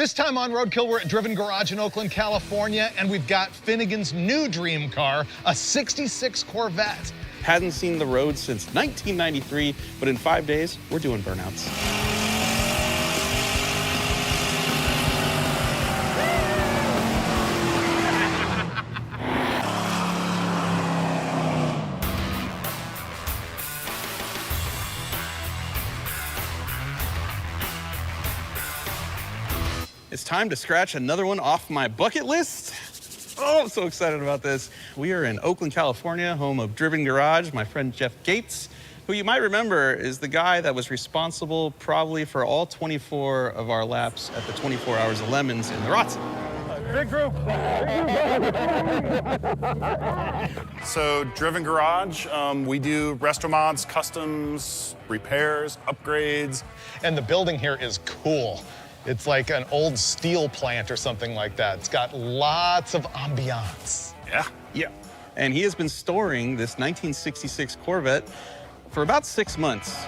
This time on Roadkill, we're at Driven Garage in Oakland, California, and we've got Finnegan's new dream car, a '66 Corvette. Hasn't seen the road since 1993, but in 5 days, we're doing burnouts. It's time to scratch another one off my bucket list. Oh, I'm so excited about this. We are in Oakland, California, home of Driven Garage. My friend Jeff Gates, who you might remember is the guy that was responsible probably for all 24 of our laps at the 24 Hours of Lemons in the Rotsen. Big group. So, Driven Garage, we do resto mods, customs, repairs, upgrades. And the building here is cool. It's like an old steel plant or something like that. It's got lots of ambiance. Yeah. And he has been storing this 1966 Corvette for about 6 months.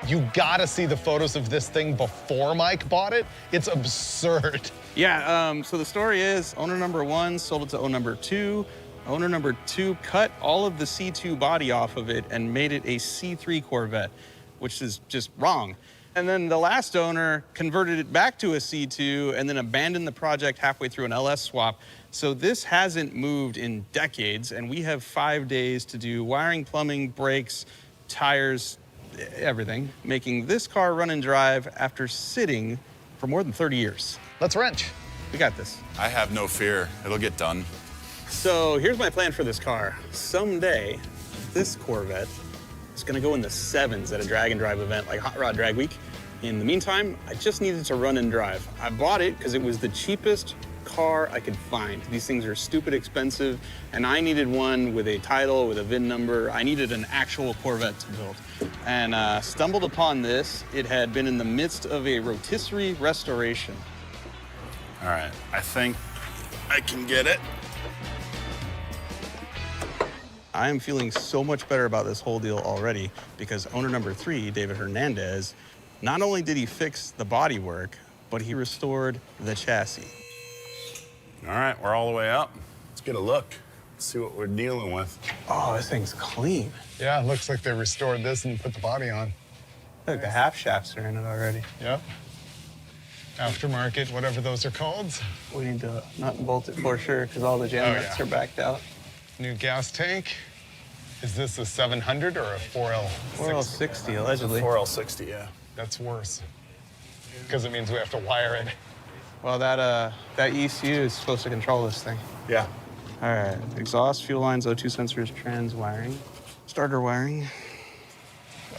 You gotta see the photos of this thing before Mike bought it. It's absurd. Yeah, so the story is owner number 1 sold it to owner number 2. Owner number 2 cut all of the C2 body off of it and made it a C3 Corvette, which is just wrong. And then the last owner converted it back to a C2 and then abandoned the project halfway through an LS swap. So this hasn't moved in decades, and we have 5 days to do wiring, plumbing, brakes, tires, everything, making this car run and drive after sitting for more than 30 years. Let's wrench. We got this. I have no fear. It'll get done. So here's my plan for this car. Someday, this Corvette is gonna go in the 7s at a drag and drive event like Hot Rod Drag Week. In the meantime, I just needed to run and drive. I bought it because it was the cheapest car I could find. These things are stupid expensive, and I needed one with a title, with a VIN number. I needed an actual Corvette to build. And stumbled upon this. It had been in the midst of a rotisserie restoration. All right, I think I can get it. I am feeling so much better about this whole deal already because owner number 3, David Hernandez, not only did he fix the bodywork, but he restored the chassis. All right, we're all the way up. Let's get a look. Let's see what we're dealing with. Oh, this thing's clean. Yeah, it looks like they restored this and put the body on. Look, the half shafts are in it already. Yep. Aftermarket, whatever those are called. We need to nut and bolt it for sure because all the jam nuts are backed out. New gas tank. Is this a 700 or a 4L? 4L60, allegedly. 4L60, yeah. That's worse. Because it means we have to wire it. Well, that ECU is supposed to control this thing. Yeah. All right, exhaust, fuel lines, O2 sensors, trans wiring, starter wiring.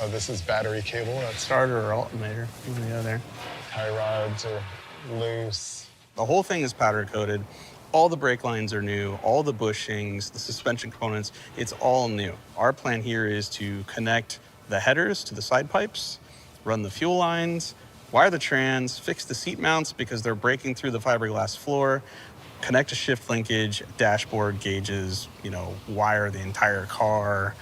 Oh, this is battery cable. That's Starter or alternator, one or the other. tie rods are loose. The whole thing is powder coated. All the brake lines are new, all the bushings, the suspension components, it's all new. Our plan here is to connect the headers to the side pipes, run the fuel lines, wire the trans, fix the seat mounts because they're breaking through the fiberglass floor, connect a shift linkage, dashboard gauges, wire the entire car.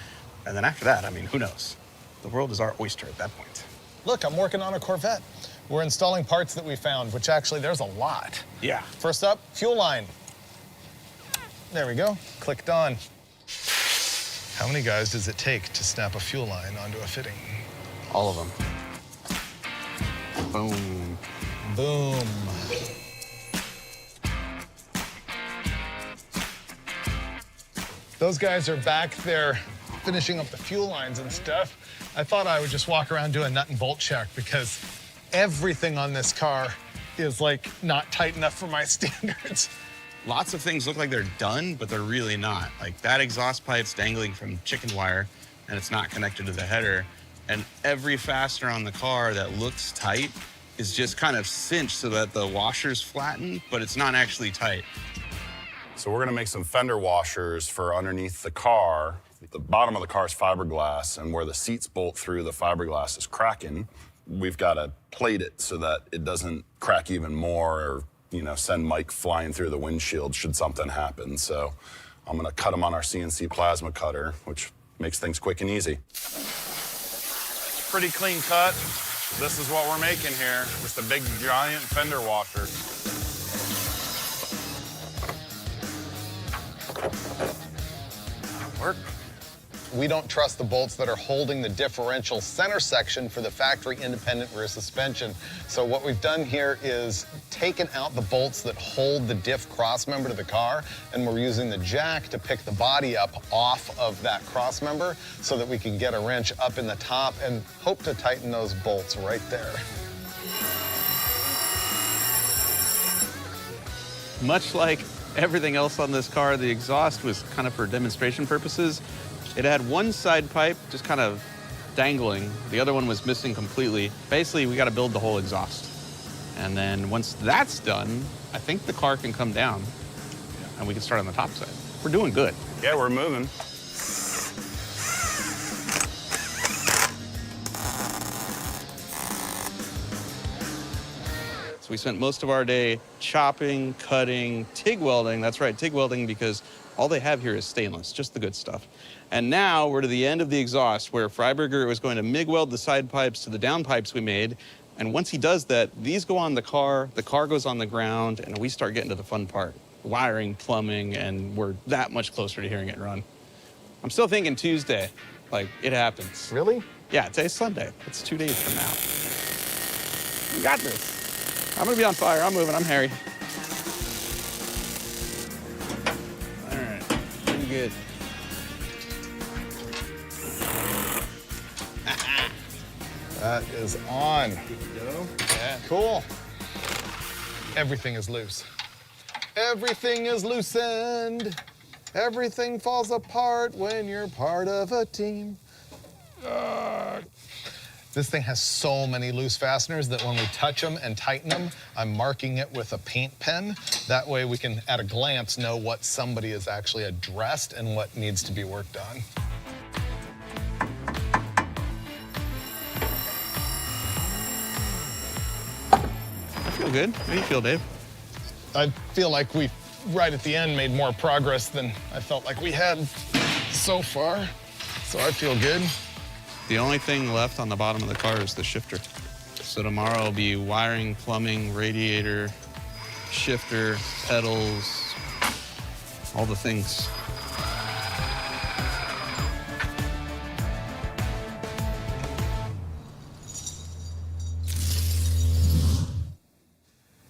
And then after that, I mean, who knows? The world is our oyster at that point. Look, I'm working on a Corvette. We're installing parts that we found, which actually there's a lot. Yeah. First up, fuel line. There we go, clicked on. How many guys does it take to snap a fuel line onto a fitting? All of them. Boom. Boom. Those guys are back there finishing up the fuel lines and stuff. I thought I would just walk around do a nut and bolt check because everything on this car is like not tight enough for my standards. Lots of things look like they're done, but they're really not. Like that exhaust pipe's dangling from chicken wire and it's not connected to the header. And every fastener on the car that looks tight is just kind of cinched so that the washer's flattened, but it's not actually tight. So we're gonna make some fender washers for underneath the car. The bottom of the car is fiberglass, and where the seats bolt through, the fiberglass is cracking. We've gotta plate it so that it doesn't crack even more or send Mike flying through the windshield should something happen. So I'm gonna cut them on our CNC plasma cutter, which makes things quick and easy. Pretty clean cut. This is what we're making here. Just a big, giant fender washer. Work. We don't trust the bolts that are holding the differential center section for the factory independent rear suspension. So what we've done here is taken out the bolts that hold the diff cross member to the car, and we're using the jack to pick the body up off of that cross member so that we can get a wrench up in the top and hope to tighten those bolts right there. Much like everything else on this car, the exhaust was kind of for demonstration purposes. It had one side pipe just kind of dangling. The other one was missing completely. Basically, we got to build the whole exhaust. And then once that's done, I think the car can come down and we can start on the top side. We're doing good. Yeah, we're moving. So we spent most of our day chopping, cutting, TIG welding. That's right, TIG welding, because all they have here is stainless, just the good stuff. And now we're to the end of the exhaust where Freiburger was going to MIG weld the side pipes to the down pipes we made. And once he does that, these go on the car goes on the ground, and we start getting to the fun part. Wiring, plumbing, and we're that much closer to hearing it run. I'm still thinking Tuesday, like it happens. Really? Yeah, today's Sunday. It's 2 days from now. We got this. I'm gonna be on fire, I'm moving, I'm Harry. All right, pretty good. That is on. Good to go. Yeah. Cool. Everything is loose. Everything is loosened. Everything falls apart when you're part of a team. This thing has so many loose fasteners that when we touch them and tighten them, I'm marking it with a paint pen. That way we can, at a glance, know what somebody has actually addressed and what needs to be worked on. I feel good. How do you feel, Dave? I feel like we, right at the end, made more progress than I felt like we had so far. So I feel good. The only thing left on the bottom of the car is the shifter. So tomorrow will be wiring, plumbing, radiator, shifter, pedals, all the things.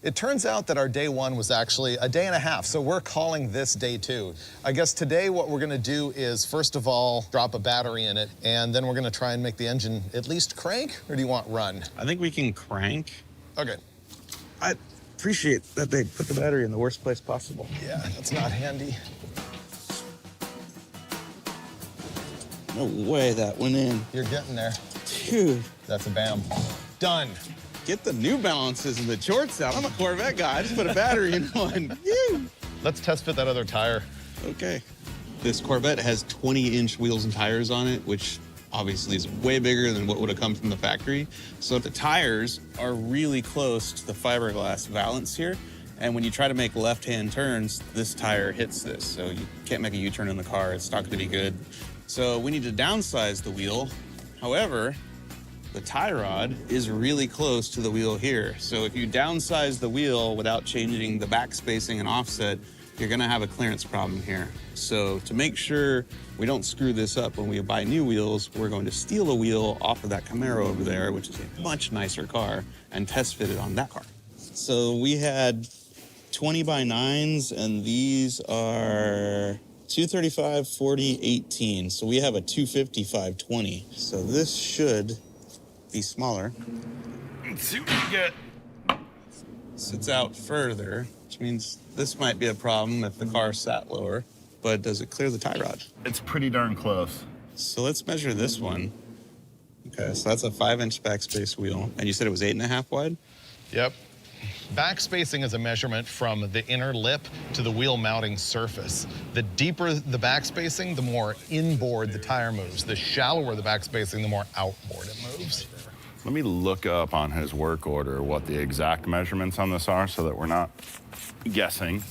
It turns out that our day one was actually a day and a half, so we're calling this day two. I guess today what we're gonna do is, first of all, drop a battery in it, and then we're gonna try and make the engine at least crank, or do you want run? I think we can crank. Okay. I appreciate that they put the battery in the worst place possible. Yeah, that's not handy. No way that went in. You're getting there. Dude. That's a bam. Done. Get the New Balances and the shorts out. I'm a Corvette guy. I just put a battery in one. Let's test fit that other tire. Okay. This Corvette has 20-inch wheels and tires on it, which obviously is way bigger than what would have come from the factory. So the tires are really close to the fiberglass valance here. And when you try to make left-hand turns, this tire hits this. So you can't make a U-turn in the car. It's not going to be good. So we need to downsize the wheel. However, the tie rod is really close to the wheel here. So if you downsize the wheel without changing the back spacing and offset, you're gonna have a clearance problem here. So to make sure we don't screw this up when we buy new wheels, we're going to steal a wheel off of that Camaro over there, which is a much nicer car, and test fit it on that car. So we had 20 by 9s, and these are 235, 40, 18. So we have a 255, 20. So this should be smaller. Let's see what we get. Sits out further, which means this might be a problem if the car sat lower, but does it clear the tie rod? It's pretty darn close. So let's measure this one. Okay, so that's a 5-inch backspace wheel, and you said it was 8.5 wide? Yep. Back spacing is a measurement from the inner lip to the wheel mounting surface. The deeper the back spacing, the more inboard the tire moves. The shallower the back spacing, the more outboard it moves. Let me look up on his work order what the exact measurements on this are so that we're not guessing.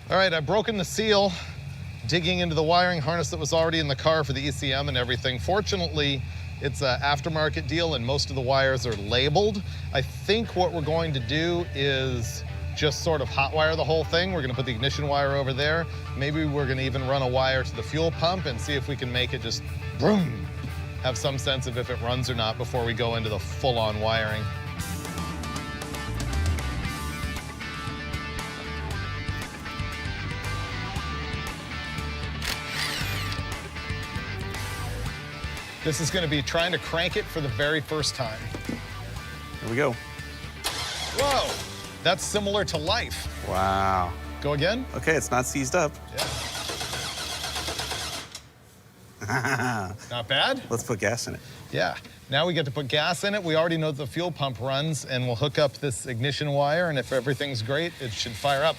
All right, I've broken the seal, digging into the wiring harness that was already in the car for the ECM and everything. Fortunately, It's an aftermarket deal and most of the wires are labeled. I think what we're going to do is just sort of hot wire the whole thing. We're gonna put the ignition wire over there. Maybe we're gonna even run a wire to the fuel pump and see if we can make it just boom, have some sense of if it runs or not before we go into the full-on wiring. This is gonna be trying to crank it for the very first time. Here we go. Whoa, that's similar to life. Wow. Go again? Okay, it's not seized up. Yeah. Not bad? Let's put gas in it. Yeah. Now we get to put gas in it. We already know the fuel pump runs, and we'll hook up this ignition wire, and if everything's great, it should fire up.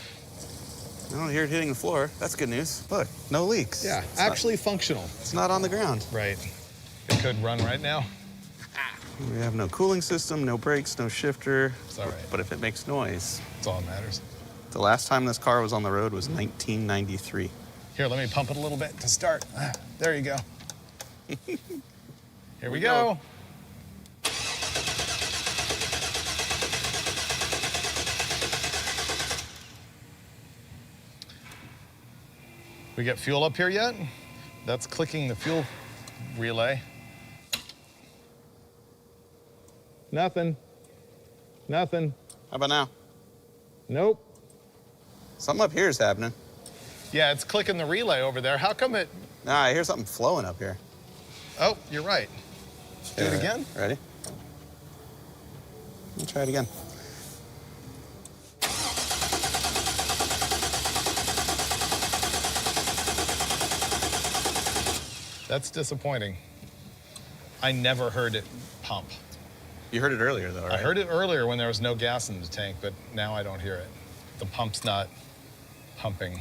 I don't hear it hitting the floor. That's good news. Look, no leaks. Yeah, It's actually functional. It's not on the ground. Right. It could run right now. We have no cooling system, no brakes, no shifter. It's all right. But if it makes noise, That's all that matters. the last time this car was on the road was 1993. Here, let me pump it a little bit to start. There you go. Here we go. We get fuel up here yet? That's clicking the fuel relay. Nothing. Nothing. How about now? Nope. Something up here is happening. Yeah, it's clicking the relay over there. How come it... Nah, I hear something flowing up here. Oh, you're right. Do it again? Ready? We'll try it again. That's disappointing. I never heard it pump. You heard it earlier, though, right? I heard it earlier when there was no gas in the tank, but now I don't hear it. The pump's not pumping.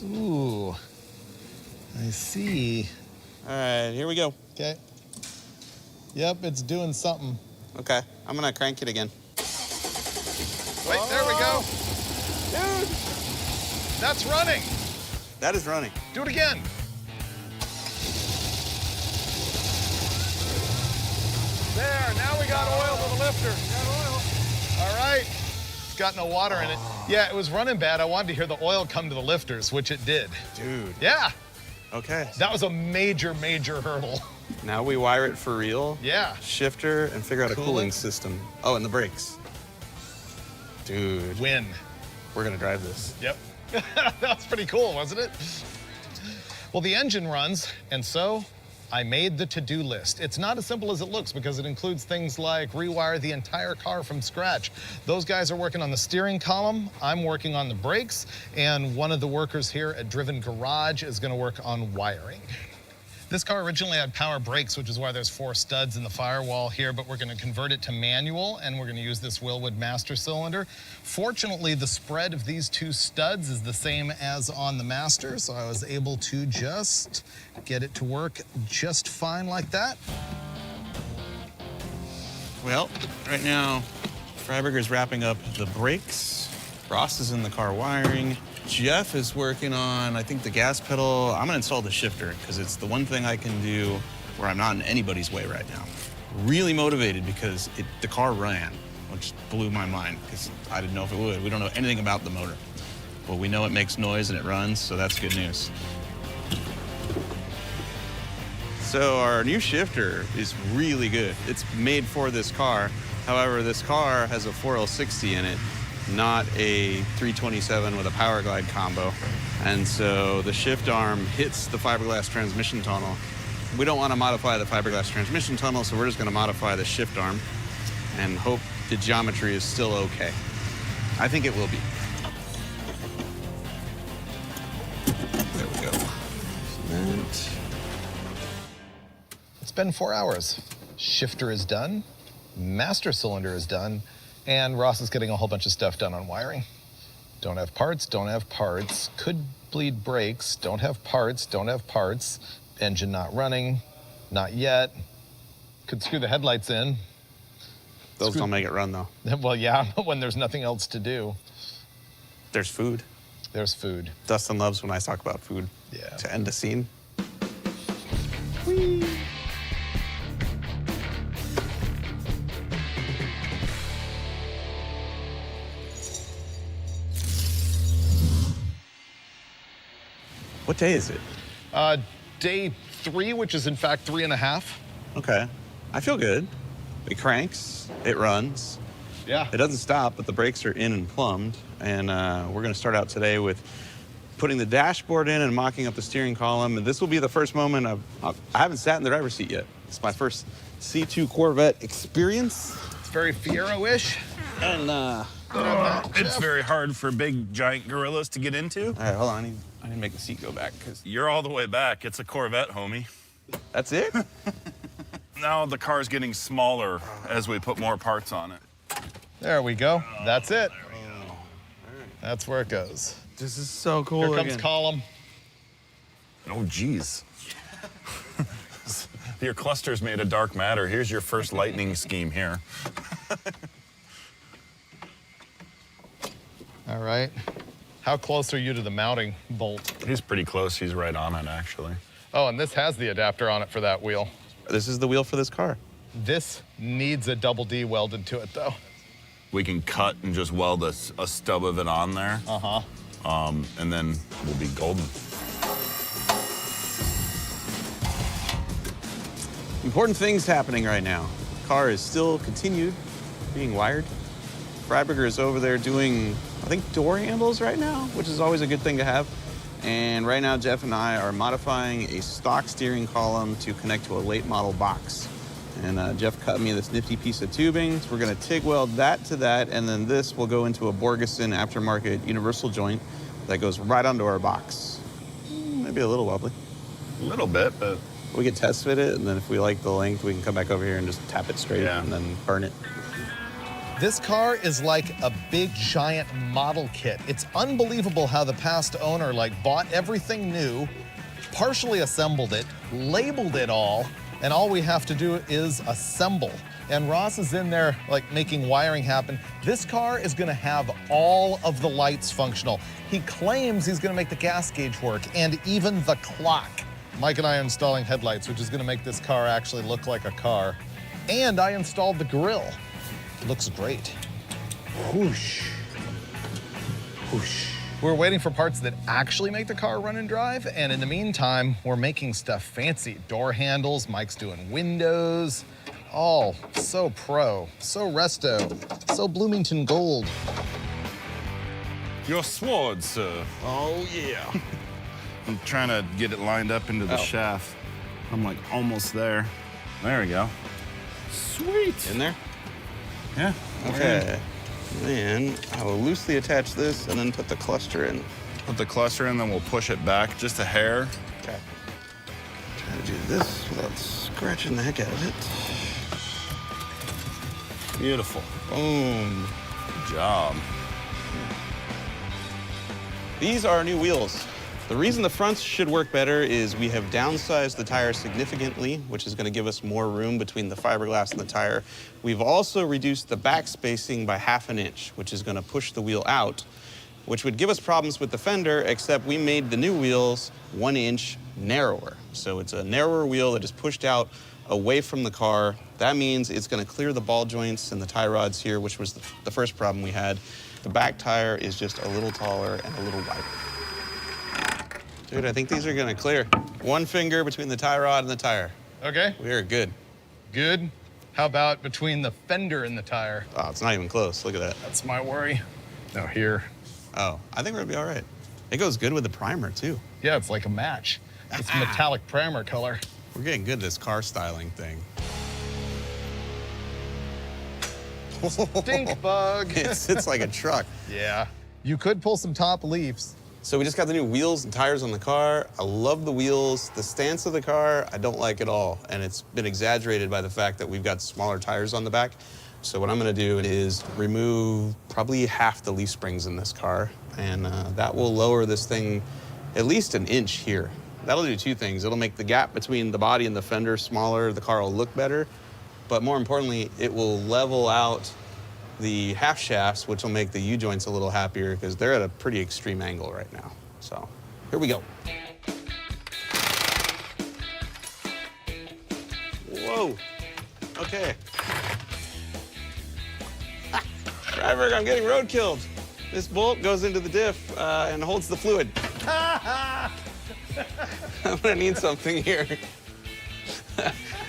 Ooh, I see. All right, here we go. Okay. Yep, it's doing something. Okay, I'm gonna crank it again. Wait, there we go. Dude, that's running. That is running. Do it again. There, now we got oil to the lifter. Got oil. All right. It's got no water in it. Yeah, it was running bad. I wanted to hear the oil come to the lifters, which it did. Dude. Yeah. Okay. That was a major, major hurdle. Now we wire it for real. Yeah. Shifter and figure out a cooling system. Oh, and the brakes. Dude. Win. We're gonna drive this. Yep. That was pretty cool, wasn't it? Well, the engine runs, and so I made the to-do list. It's not as simple as it looks because it includes things like rewire the entire car from scratch. Those guys are working on the steering column, I'm working on the brakes, and one of the workers here at Driven Garage is gonna work on wiring. This car originally had power brakes, which is why there's 4 studs in the firewall here, but we're gonna convert it to manual, and we're gonna use this Wilwood master cylinder. Fortunately, the spread of these 2 studs is the same as on the Master, so I was able to just get it to work just fine like that. Well, right now, Freiburger's wrapping up the brakes. Ross is in the car wiring. Jeff is working on, I think, the gas pedal. I'm gonna install the shifter because it's the one thing I can do where I'm not in anybody's way right now. Really motivated because the car ran, which blew my mind because I didn't know if it would. We don't know anything about the motor. But we know it makes noise and it runs, so that's good news. So our new shifter is really good. It's made for this car. However, this car has a 4L60 in it, not a 327 with a power glide combo. And so the shift arm hits the fiberglass transmission tunnel. We don't want to modify the fiberglass transmission tunnel, so we're just going to modify the shift arm and hope the geometry is still okay. I think it will be. There we go. Cement. It's been 4 hours. Shifter is done, master cylinder is done, and Ross is getting a whole bunch of stuff done on wiring. Don't have parts, don't have parts. Could bleed brakes, don't have parts, don't have parts. Engine not running, not yet. Could screw the headlights in. Those don't make it run, though. Well, yeah, when there's nothing else to do. There's food. There's food. Dustin loves when I talk about food. Yeah. To end a scene. What day is it? Day 3, which is in fact 3.5. Okay. I feel good. It cranks, it runs. Yeah. It doesn't stop, but the brakes are in and plumbed. And we're gonna start out today with putting the dashboard in and mocking up the steering column. And this will be the first moment I haven't sat in the driver's seat yet. It's my first C2 Corvette experience. It's very Fiero-ish. And It's very hard for big, giant gorillas to get into. all right, hold on. I need to make the seat go back because You're all the way back. It's a Corvette, homie. that's it. Now the car's getting smaller as we put more parts on it. There we go. That's it. That's where it goes. This is so cool. Here comes column. Oh, geez. Your cluster's made of dark matter. Here's your first lightning scheme here. All right. How close are you to the mounting bolt? He's pretty close. He's right on it, actually. Oh, and this has the adapter on it for that wheel. This is the wheel for this car. This needs a double D welded to it, though. We can cut and just weld a stub of it on there. Uh-huh. And then we'll be golden. Important things happening right now. The car is still continued being wired. Freiburger is over there doing, I think, door handles right now, which is always a good thing to have. And right now, Jeff and I are modifying a stock steering column to connect to a late model box. And Jeff cut me this nifty piece of tubing. So we're gonna TIG weld that to that, and then this will go into a Borgeson aftermarket universal joint that goes right onto our box. Maybe a little wobbly. A little bit, but We could test fit it, and then if we like the length, we can come back over here and just tap it straight Yeah. and then burn it. This car is like a big giant model kit. It's unbelievable how the past owner bought everything new, partially assembled it, labeled it all, and all we have to do is assemble. And Ross is in there making wiring happen. This car is gonna have all of the lights functional. He claims he's gonna make the gas gauge work and even the clock. Mike and I are installing headlights, which is gonna make this car actually look like a car. And I installed the grille. Looks great. Whoosh. Whoosh. We're waiting for parts that actually make the car run and drive, and in the meantime, we're making stuff fancy. Door handles, Mike's doing windows. All so pro, so resto, so Bloomington gold. your sword, sir. Oh, yeah. I'm trying to get it lined up into the shaft. I'm almost there. There we go. Sweet. In there? Yeah. Okay. Then I will loosely attach this and then put the cluster in. Put the cluster in, then we'll push it back just a hair. Okay. Try to do this without scratching the heck out of it. Beautiful. Boom. Good job. These are our new wheels. The reason the fronts should work better is we have downsized the tire significantly, which is going to give us more room between the fiberglass and the tire. We've also reduced the back spacing by 1/2 inch, which is going to push the wheel out, which would give us problems with the fender, except we made the new wheels 1 inch narrower. So it's a narrower wheel that is pushed out away from the car. That means it's going to clear the ball joints and the tie rods here, which was the first problem we had. The back tire is just a little taller and a little wider. Dude, I think these are gonna clear. 1 finger between the tie rod and the tire. Okay, We are good. good. How about between the fender and the tire? Oh, it's not even close. Look at that. That's my worry. No, here. Oh, I think we're gonna be all right. It goes good with the primer, too. Yeah, it's like a match. It's metallic primer color. We're getting good at this car styling thing. Stink bug. It sits like a truck. Yeah. You could pull some top leaves. So we just got the new wheels and tires on the car. I love the wheels. The stance of the car, I don't like at all. And it's been exaggerated by the fact that we've got smaller tires on the back. So what I'm gonna do is remove probably half the leaf springs in this car. And that will lower this thing at least 1 inch here. That'll do 2 things. It'll make the gap between the body and the fender smaller. The car will look better. But more importantly, it will level out the half shafts, which will make the U-joints a little happier because they're at a pretty extreme angle right now. So here we go. Whoa, okay. Driver, I'm getting roadkilled. This bolt goes into the diff and holds the fluid. I'm gonna need something here.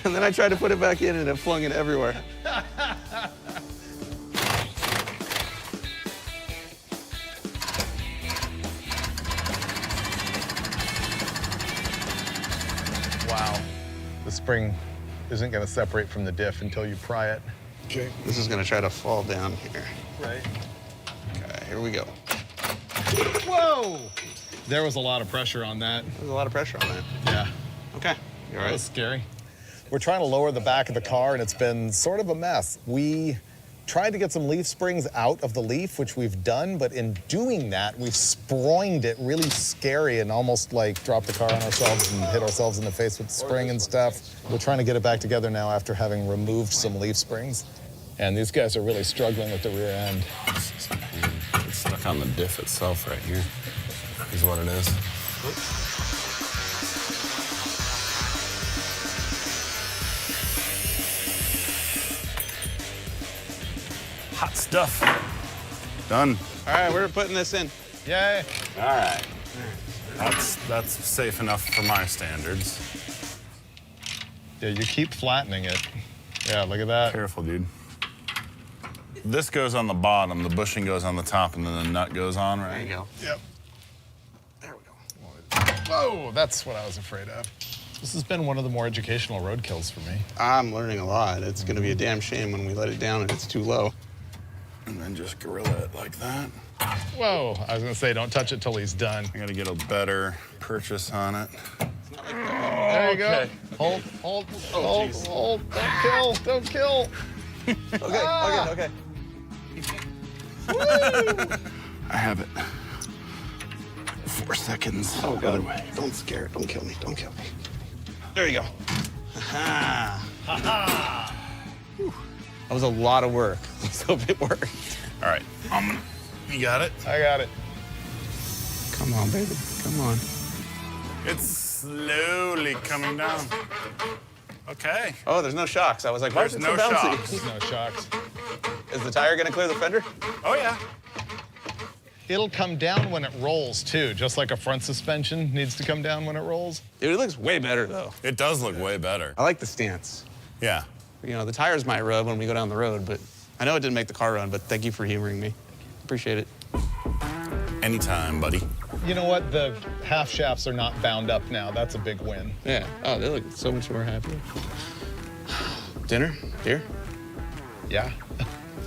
And then I tried to put it back in and it flung it everywhere. Wow. The spring isn't gonna separate from the diff until you pry it. Okay. This is gonna try to fall down here. Right. Okay, here we go. Whoa! There was a lot of pressure on that. There's a lot of pressure on that. Yeah. Okay, you all That right? was scary. We're trying to lower the back of the car, and it's been sort of a mess. We tried to get some leaf springs out of the leaf, which we've done, but in doing that, we've sproinged it really scary and almost like dropped the car on ourselves and hit ourselves in the face with the spring and stuff. We're trying to get it back together now after having removed some leaf springs. And these guys are really struggling with the rear end. It's stuck on the diff itself right here, is what it is. Hot stuff. Done. All right, we're putting this in. Yay! All right. That's safe enough for my standards. Yeah, you keep flattening it. Yeah, look at that. Careful, dude. This goes on the bottom, the bushing goes on the top, and then the nut goes on, right? There you go. Yep. There we go. Whoa, that's what I was afraid of. This has been one of the more educational roadkills for me. I'm learning a lot. It's gonna be a damn shame when we let it down and it's too low. And then just gorilla it like that. Whoa, I was gonna say, don't touch it till he's done. I gotta get a better purchase on it. There you go. Hold, hold, hold, geez. hold. Don't kill, don't kill. Okay. I have it. 4 seconds. Oh, God. Other way. Don't scare it. Don't kill me. Don't kill me. There you go. Ha ha. That was a lot of work. Let's hope it worked. All right, you got it? I got it. Come on, baby. Come on. It's slowly coming down. Okay. Oh, there's no shocks. I was like, why is There's it so no bouncy? shocks. There's no shocks. Is the tire gonna clear the fender? Oh, yeah. It'll come down when it rolls, too, just like a front suspension needs to come down when it rolls. Dude, it looks way better, though. It does look way better. I like the stance. Yeah. You know, the tires might rub when we go down the road, but I know it didn't make the car run, but thank you for humoring me. Appreciate it. Anytime, buddy. You know what? The half shafts are not bound up now. That's a big win. Yeah. Oh, they look so much more happy. Dinner? Here? Yeah.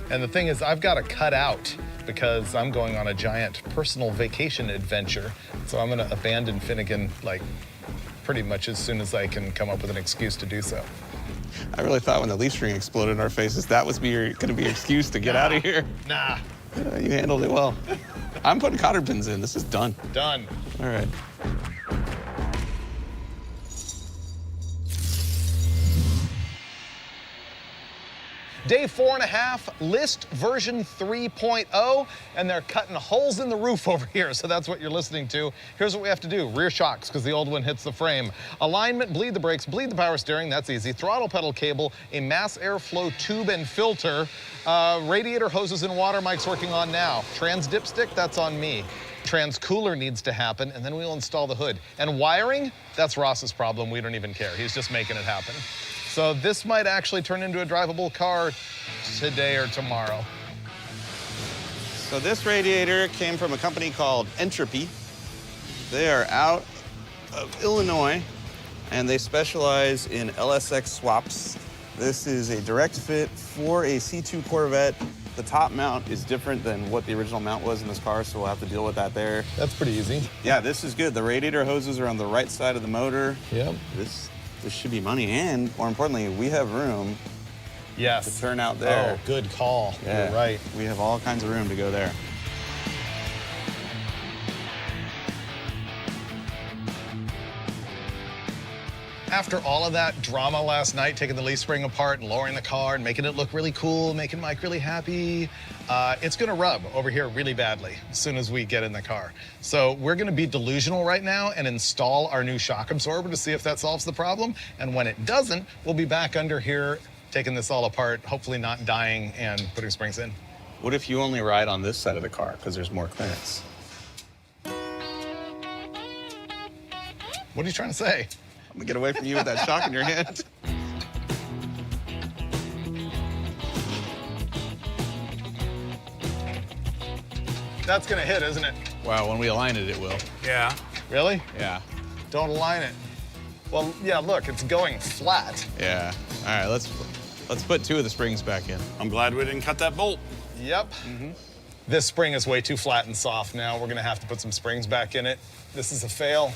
And the thing is, I've got to cut out because I'm going on a giant personal vacation adventure. So I'm going to abandon Finnegan, like, pretty much as soon as I can come up with an excuse to do so. I really thought when the leaf string exploded in our faces, that was gonna be your excuse to get out of here. Nah. You handled it well. I'm putting cotter pins in. This is done. Done. All right. Day 4.5, list version 3.0, and they're cutting holes in the roof over here, so that's what you're listening to. Here's what we have to do. Rear shocks, because the old one hits the frame. Alignment, bleed the brakes, bleed the power steering, that's easy. Throttle pedal cable, a mass airflow tube and filter. Radiator hoses and water mics working on now. Trans dipstick, that's on me. Trans cooler needs to happen, and then we'll install the hood. And wiring, that's Ross's problem. We don't even care. He's just making it happen. So this might actually turn into a drivable car today or tomorrow. So this radiator came from a company called Entropy. They are out of Illinois, and they specialize in LSX swaps. This is a direct fit for a C2 Corvette. The top mount is different than what the original mount was in this car, so we'll have to deal with that there. That's pretty easy. Yeah, this is good. The radiator hoses are on the right side of the motor. Yep. This should be money, and more importantly, we have room Yes. to turn out there. Oh, good call. Yeah. You're right. We have all kinds of room to go there. After all of that drama last night, taking the leaf spring apart and lowering the car and making it look really cool, making Mike really happy, it's gonna rub over here really badly as soon as we get in the car. So we're gonna be delusional right now and install our new shock absorber to see if that solves the problem. And when it doesn't, we'll be back under here, taking this all apart, hopefully not dying, and putting springs in. What if you only ride on this side of the car because there's more clearance? What are you trying to say? I'm gonna get away from you with that shock in your hand. That's gonna hit, isn't it? Wow, when we align it, it will. Yeah. Really? Yeah. Don't align it. Well, yeah, look, it's going flat. Yeah. All right, let's put 2 of the springs back in. I'm glad we didn't cut that bolt. Yep. This spring is way too flat and soft now. We're gonna have to put some springs back in it. This is a fail.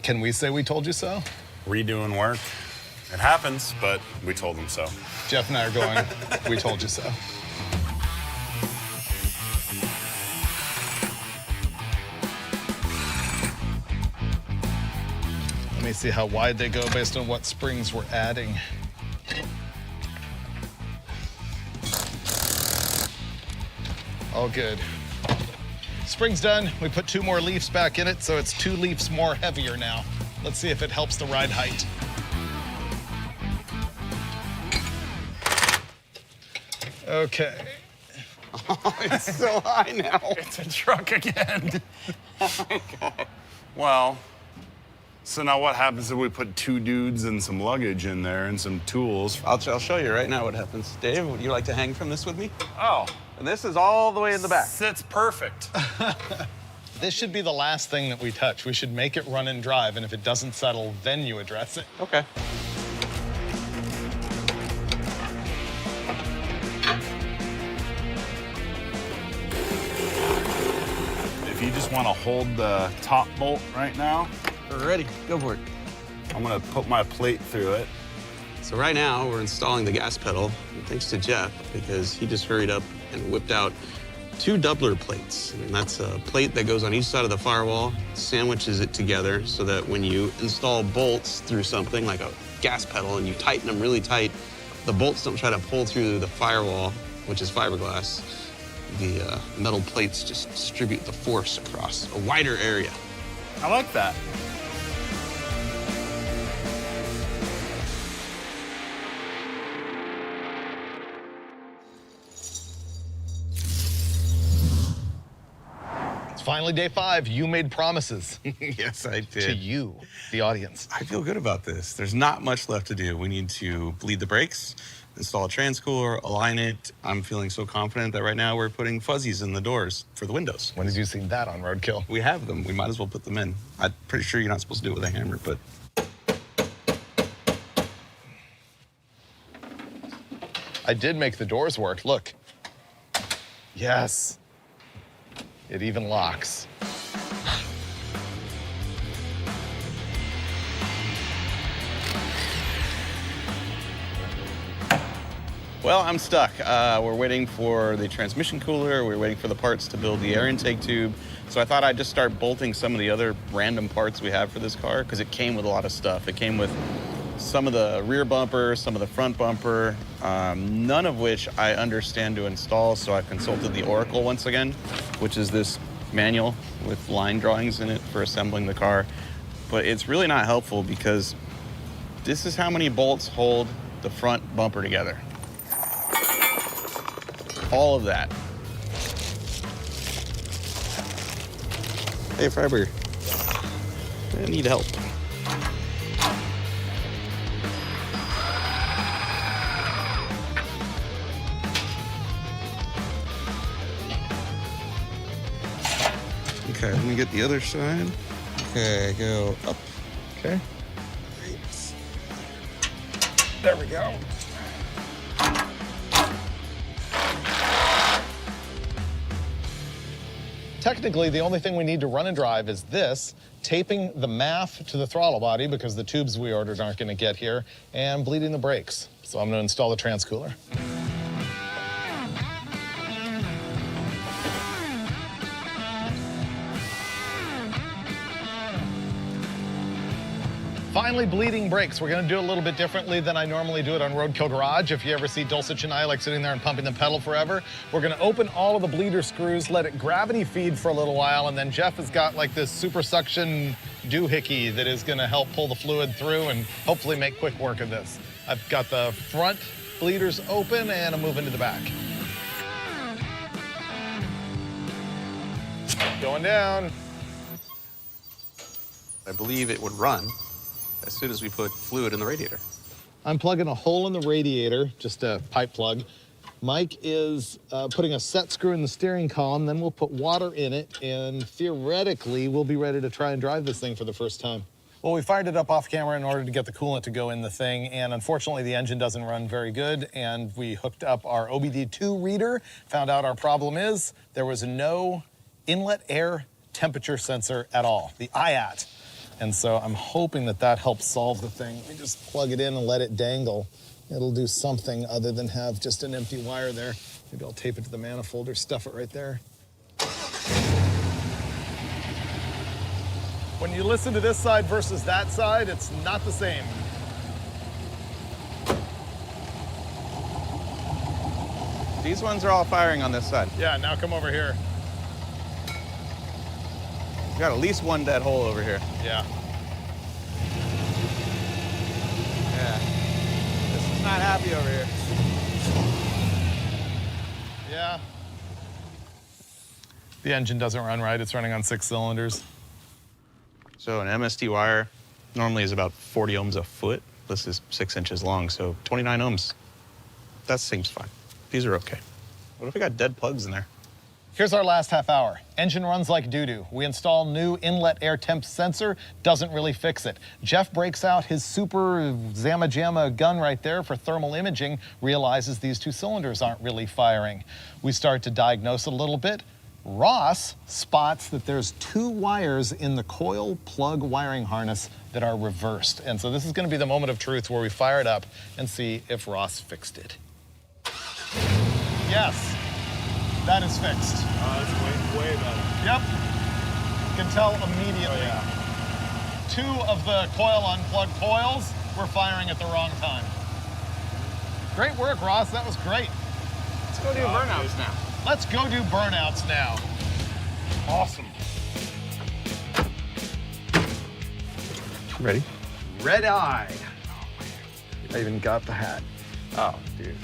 Can we say we told you so? Redoing work. It happens, but we told them so. Jeff and I are going, we told you so. Let me see how wide they go based on what springs we're adding. All good. Spring's done. We put 2 more leaves back in it, so it's 2 leaves more heavier now. Let's see if it helps the ride height. Okay. Oh, it's so high now. It's a truck again. Oh my God. Well, so now what happens if we put 2 dudes and some luggage in there and some tools? I'll show you right now what happens. Dave, would you like to hang from this with me? Oh, And this is all the way in the back. sits perfect. This should be the last thing that we touch. We should make it run and drive, and if it doesn't settle, then you address it. Okay. If you just want to hold the top bolt right now, We're ready. Go for it. I'm gonna put my plate through it. So right now, we're installing the gas pedal, and thanks to Jeff, because he just hurried up and whipped out 2 doubler plates. And that's a plate that goes on each side of the firewall, sandwiches it together so that when you install bolts through something like a gas pedal and you tighten them really tight, the bolts don't try to pull through the firewall, which is fiberglass. The metal plates just distribute the force across a wider area. I like that. It's finally day 5. You made promises Yes, I did. to you, the audience. I feel good about this. There's not much left to do. We need to bleed the brakes, install a transcooler, align it. I'm feeling so confident that right now we're putting fuzzies in the doors for the windows. When did you see that on Roadkill? We have them. We might as well put them in. I'm pretty sure you're not supposed to do it with a hammer, but I did make the doors work. Look. Yes. It even locks. well, I'm stuck. We're waiting for the transmission cooler. We're waiting for the parts to build the air intake tube. So I thought I'd just start bolting some of the other random parts we have for this car because it came with a lot of stuff. It came with some of the rear bumper, some of the front bumper, none of which I understand to install. So I consulted the Oracle once again, which is this manual with line drawings in it for assembling the car. But it's really not helpful because this is how many bolts hold the front bumper together. All of that. Hey, Freiburger. I need help. Okay, let me get the other side. Okay, go up. Okay. Right. There we go. Technically, the only thing we need to run and drive is this, taping the MAF to the throttle body because the tubes we ordered aren't going to get here, and bleeding the brakes. So I'm going to install the transcooler. Finally, bleeding brakes. We're gonna do it a little bit differently than I normally do it on Roadkill Garage. If you ever see Dulcich and I like sitting there and pumping the pedal forever, we're gonna open all of the bleeder screws, let it gravity feed for a little while, and then Jeff has got like this super suction doohickey that is gonna help pull the fluid through and hopefully make quick work of this. I've got the front bleeders open and I'm moving to the back. going down. I believe it would run as soon as we put fluid in the radiator. I'm plugging a hole in the radiator, just a pipe plug. Mike is putting a set screw in the steering column, then we'll put water in it, and theoretically, we'll be ready to try and drive this thing for the first time. Well, we fired it up off camera in order to get the coolant to go in the thing, and unfortunately, the engine doesn't run very good, and we hooked up our OBD2 reader, found out our problem is there was no inlet air temperature sensor at all, the IAT. And so I'm hoping that that helps solve the thing. We just plug it in and let it dangle. It'll do something other than have just an empty wire there. Maybe I'll tape it to the manifold or stuff it right there. When you listen to this side versus that side, it's not the same. These ones are all firing on this side. Yeah, now come over here. We got at least one dead hole over here. Yeah. Yeah. This is not happy over here. Yeah. The engine doesn't run right. It's running on 6 cylinders. So an MST wire normally is about 40 ohms a foot. This is 6 inches long, so 29 ohms. That seems fine. These are okay. What if we got dead plugs in there? Here's our last half hour. Engine runs like doo-doo. We install new inlet air temp sensor, doesn't really fix it. Jeff breaks out his super Zamma Jamma gun right there for thermal imaging, realizes these 2 cylinders aren't really firing. We start to diagnose it a little bit. Ross spots that there's 2 wires in the coil plug wiring harness that are reversed. And so this is going to be the moment of truth where we fire it up and see if Ross fixed it. Yes, that is fixed. That's way better. Yep, can tell immediately. Oh, yeah. 2 of the coil unplugged coils were firing at the wrong time. Great work, Ross, that was great. Let's go do burnouts now. Let's go do burnouts now. Awesome. Ready? Red eye. I even got the hat. Oh, dude.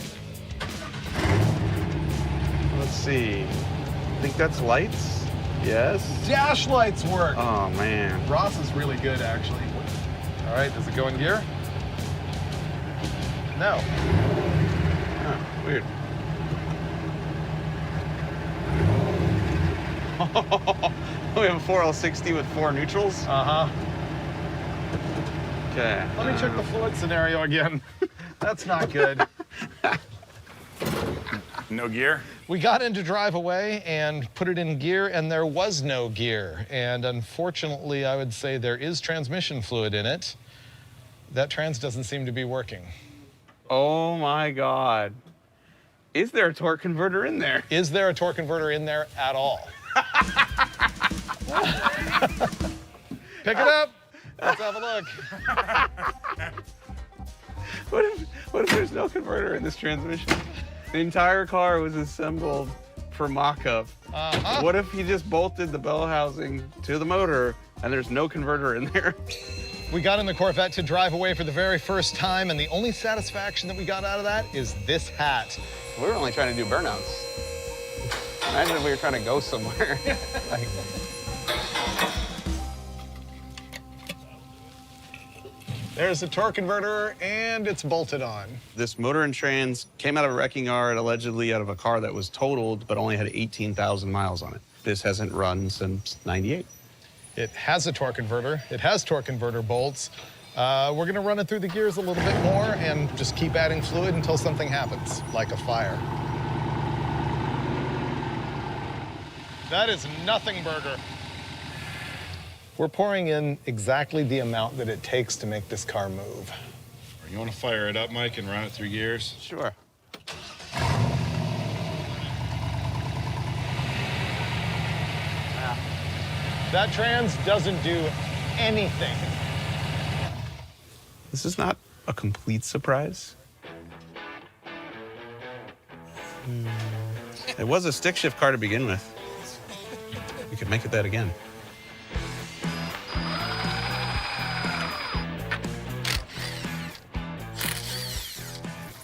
Let's see. I think that's lights? Yes. Dash lights work. Oh, man. Ross is really good, actually. All right, does it go in gear? No. Huh, weird. We have a 4L60 with 4 neutrals? Uh-huh. Okay. Let me check the fluid scenario again. That's not good. No gear? We got into drive away and put it in gear, and there was no gear. And unfortunately, I would say there is transmission fluid in it. That trans doesn't seem to be working. Oh my God. Is there a torque converter in there? Is there a torque converter in there at all? Pick it up. Let's have a look. What if there's no converter in this transmission? The entire car was assembled for mock-up. Uh-huh. What if he just bolted the bell housing to the motor and there's no converter in there? We got in the Corvette to drive away for the very first time, and the only satisfaction that we got out of that is this hat. We were only trying to do burnouts. Imagine if we were trying to go somewhere. Like, There's the torque converter, and it's bolted on. this motor and trans came out of a wrecking yard, allegedly out of a car that was totaled, but only had 18,000 miles on it. This hasn't run since '98. It has a torque converter. It has torque converter bolts. We're gonna run it through the gears a little bit more and just keep adding fluid until something happens, like a fire. That is nothing burger. We're pouring in exactly the amount that it takes to make this car move. You want to fire it up, Mike, and run it through gears? Sure. That trans doesn't do anything. This is not a complete surprise. It was a stick shift car to begin with. We could make it that again.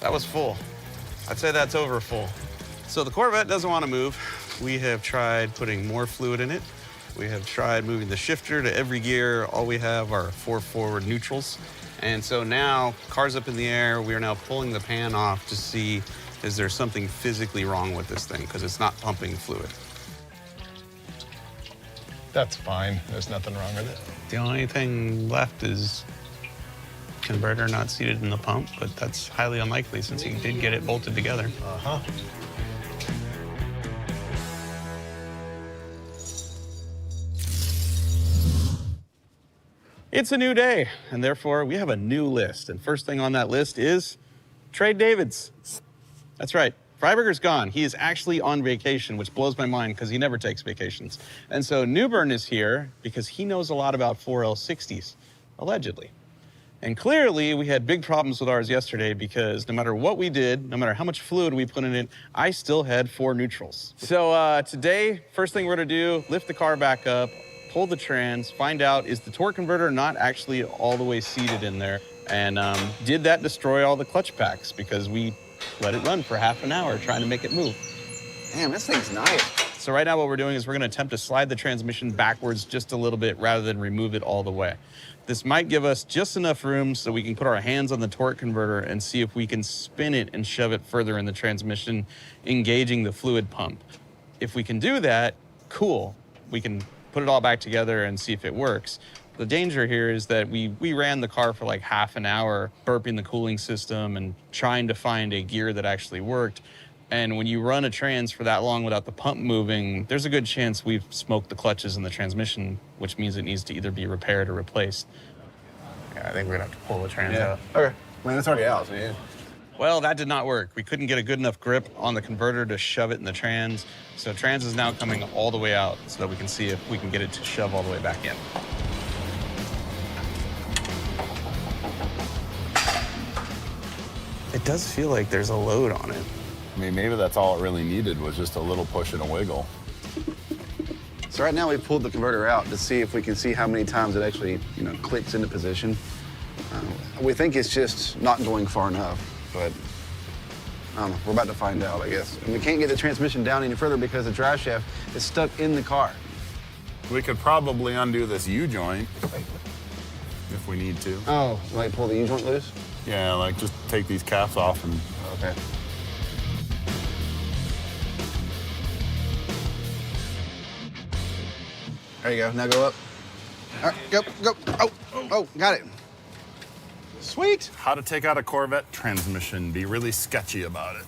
That was full. I'd say that's over full. So the Corvette doesn't want to move. We have tried putting more fluid in it. We have tried moving the shifter to every gear. All we have are 4 forward neutrals. And so now, car's up in the air. We are now pulling the pan off to see, is there something physically wrong with this thing? Because it's not pumping fluid. That's fine. There's nothing wrong with it. The only thing left is converter not seated in the pump, but that's highly unlikely since he did get it bolted together. Uh-huh. It's a new day, and therefore we have a new list. And first thing on that list is Trade David's. That's right. Freiburger's gone. He is actually on vacation, which blows my mind because he never takes vacations. And so Newbern is here because he knows a lot about 4L60s, allegedly. And clearly, we had big problems with ours yesterday because no matter what we did, no matter how much fluid we put in it, I still had 4 neutrals. So today, first thing we're gonna do, lift the car back up, pull the trans, find out, is the torque converter not actually all the way seated in there? And did that destroy all the clutch packs? Because we let it run for half an hour trying to make it move. Damn, this thing's nice. So right now what we're doing is we're gonna attempt to slide the transmission backwards just a little bit rather than remove it all the way. This might give us just enough room so we can put our hands on the torque converter and see if we can spin it and shove it further in the transmission, engaging the fluid pump. If we can do that, cool. We can put it all back together and see if it works. The danger here is that we ran the car for like half an hour, burping the cooling system and trying to find a gear that actually worked. And when you run a trans for that long without the pump moving, there's a good chance we've smoked the clutches in the transmission, which means it needs to either be repaired or replaced. Yeah, I think we're gonna have to pull the trans out. Okay. Man, it's already out, so yeah. Well, that did not work. We couldn't get a good enough grip on the converter to shove it in the trans. So trans is now coming all the way out so that we can see if we can get it to shove all the way back in. It does feel like there's a load on it. I mean, maybe that's all it really needed was just a little push and a wiggle. So right now we pulled the converter out to see if we can see how many times it actually, clicks into position. We think it's just not going far enough, but I don't know. We're about to find out, I guess. And we can't get the transmission down any further because the drive shaft is stuck in the car. We could probably undo this U-joint if we need to. Oh, like pull the U-joint loose? Yeah, like just take these caps off and... Okay. There you go. Now go up. All right, go. Oh, got it. Sweet. How to take out a Corvette transmission. Be really sketchy about it.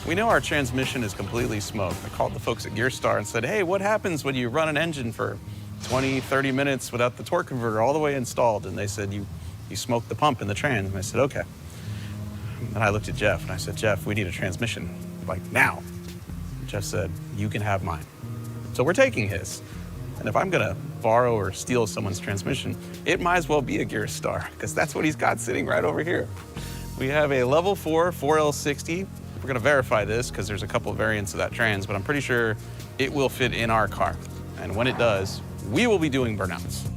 We know our transmission is completely smoked. I called the folks at GearStar and said, hey, what happens when you run an engine for 20, 30 minutes without the torque converter all the way installed? And they said, you smoked the pump in the trans. And I said, okay. And I looked at Jeff and I said, Jeff, we need a transmission, like now. Jeff said, you can have mine. So we're taking his. And if I'm gonna borrow or steal someone's transmission, it might as well be a GearStar, because that's what he's got sitting right over here. We have a level 4 4L60. We're gonna verify this because there's a couple of variants of that trans, but I'm pretty sure it will fit in our car. And when it does, we will be doing burnouts.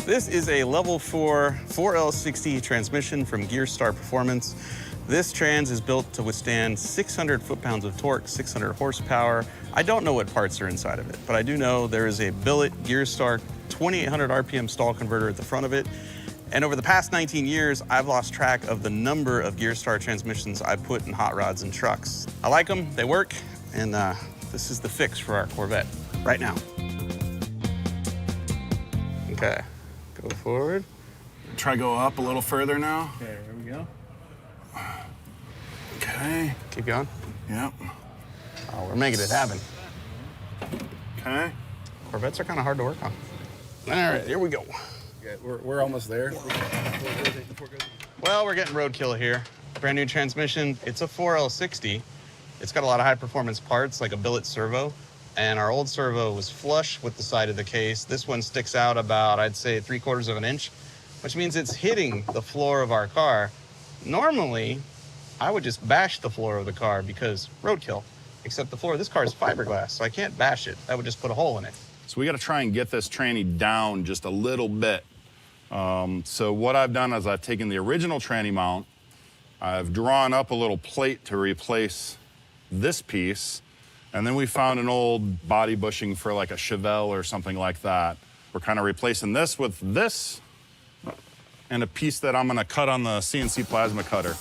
This is a level 4 4L60 transmission from GearStar Performance. This trans is built to withstand 600 foot-pounds of torque, 600 horsepower. I don't know what parts are inside of it, but I do know there is a billet GearStar 2800 RPM stall converter at the front of it. And over the past 19 years, I've lost track of the number of GearStar transmissions I've put in hot rods and trucks. I like them, they work, and this is the fix for our Corvette right now. Okay, go forward. Try go up a little further now. Okay, here we go. Okay. Keep going. Yep. Oh, we're making it happen. Okay. Corvettes are kind of hard to work on. All right, here we go. Okay, we're almost there. Well, we're getting roadkill here. Brand new transmission. It's a 4L60. It's got a lot of high performance parts like a billet servo. And our old servo was flush with the side of the case. This one sticks out about, I'd say, 3/4 of an inch, which means it's hitting the floor of our car. Normally, I would just bash the floor of the car because roadkill, except the floor of this car is fiberglass, so I can't bash it. I would just put a hole in it. So we got to try and get this tranny down just a little bit. So what I've done is I've taken the original tranny mount I've drawn up a little plate to replace this piece, and then we found an old body bushing for like a Chevelle or something like that. We're kind of replacing this with this and a piece that I'm gonna cut on the CNC plasma cutter.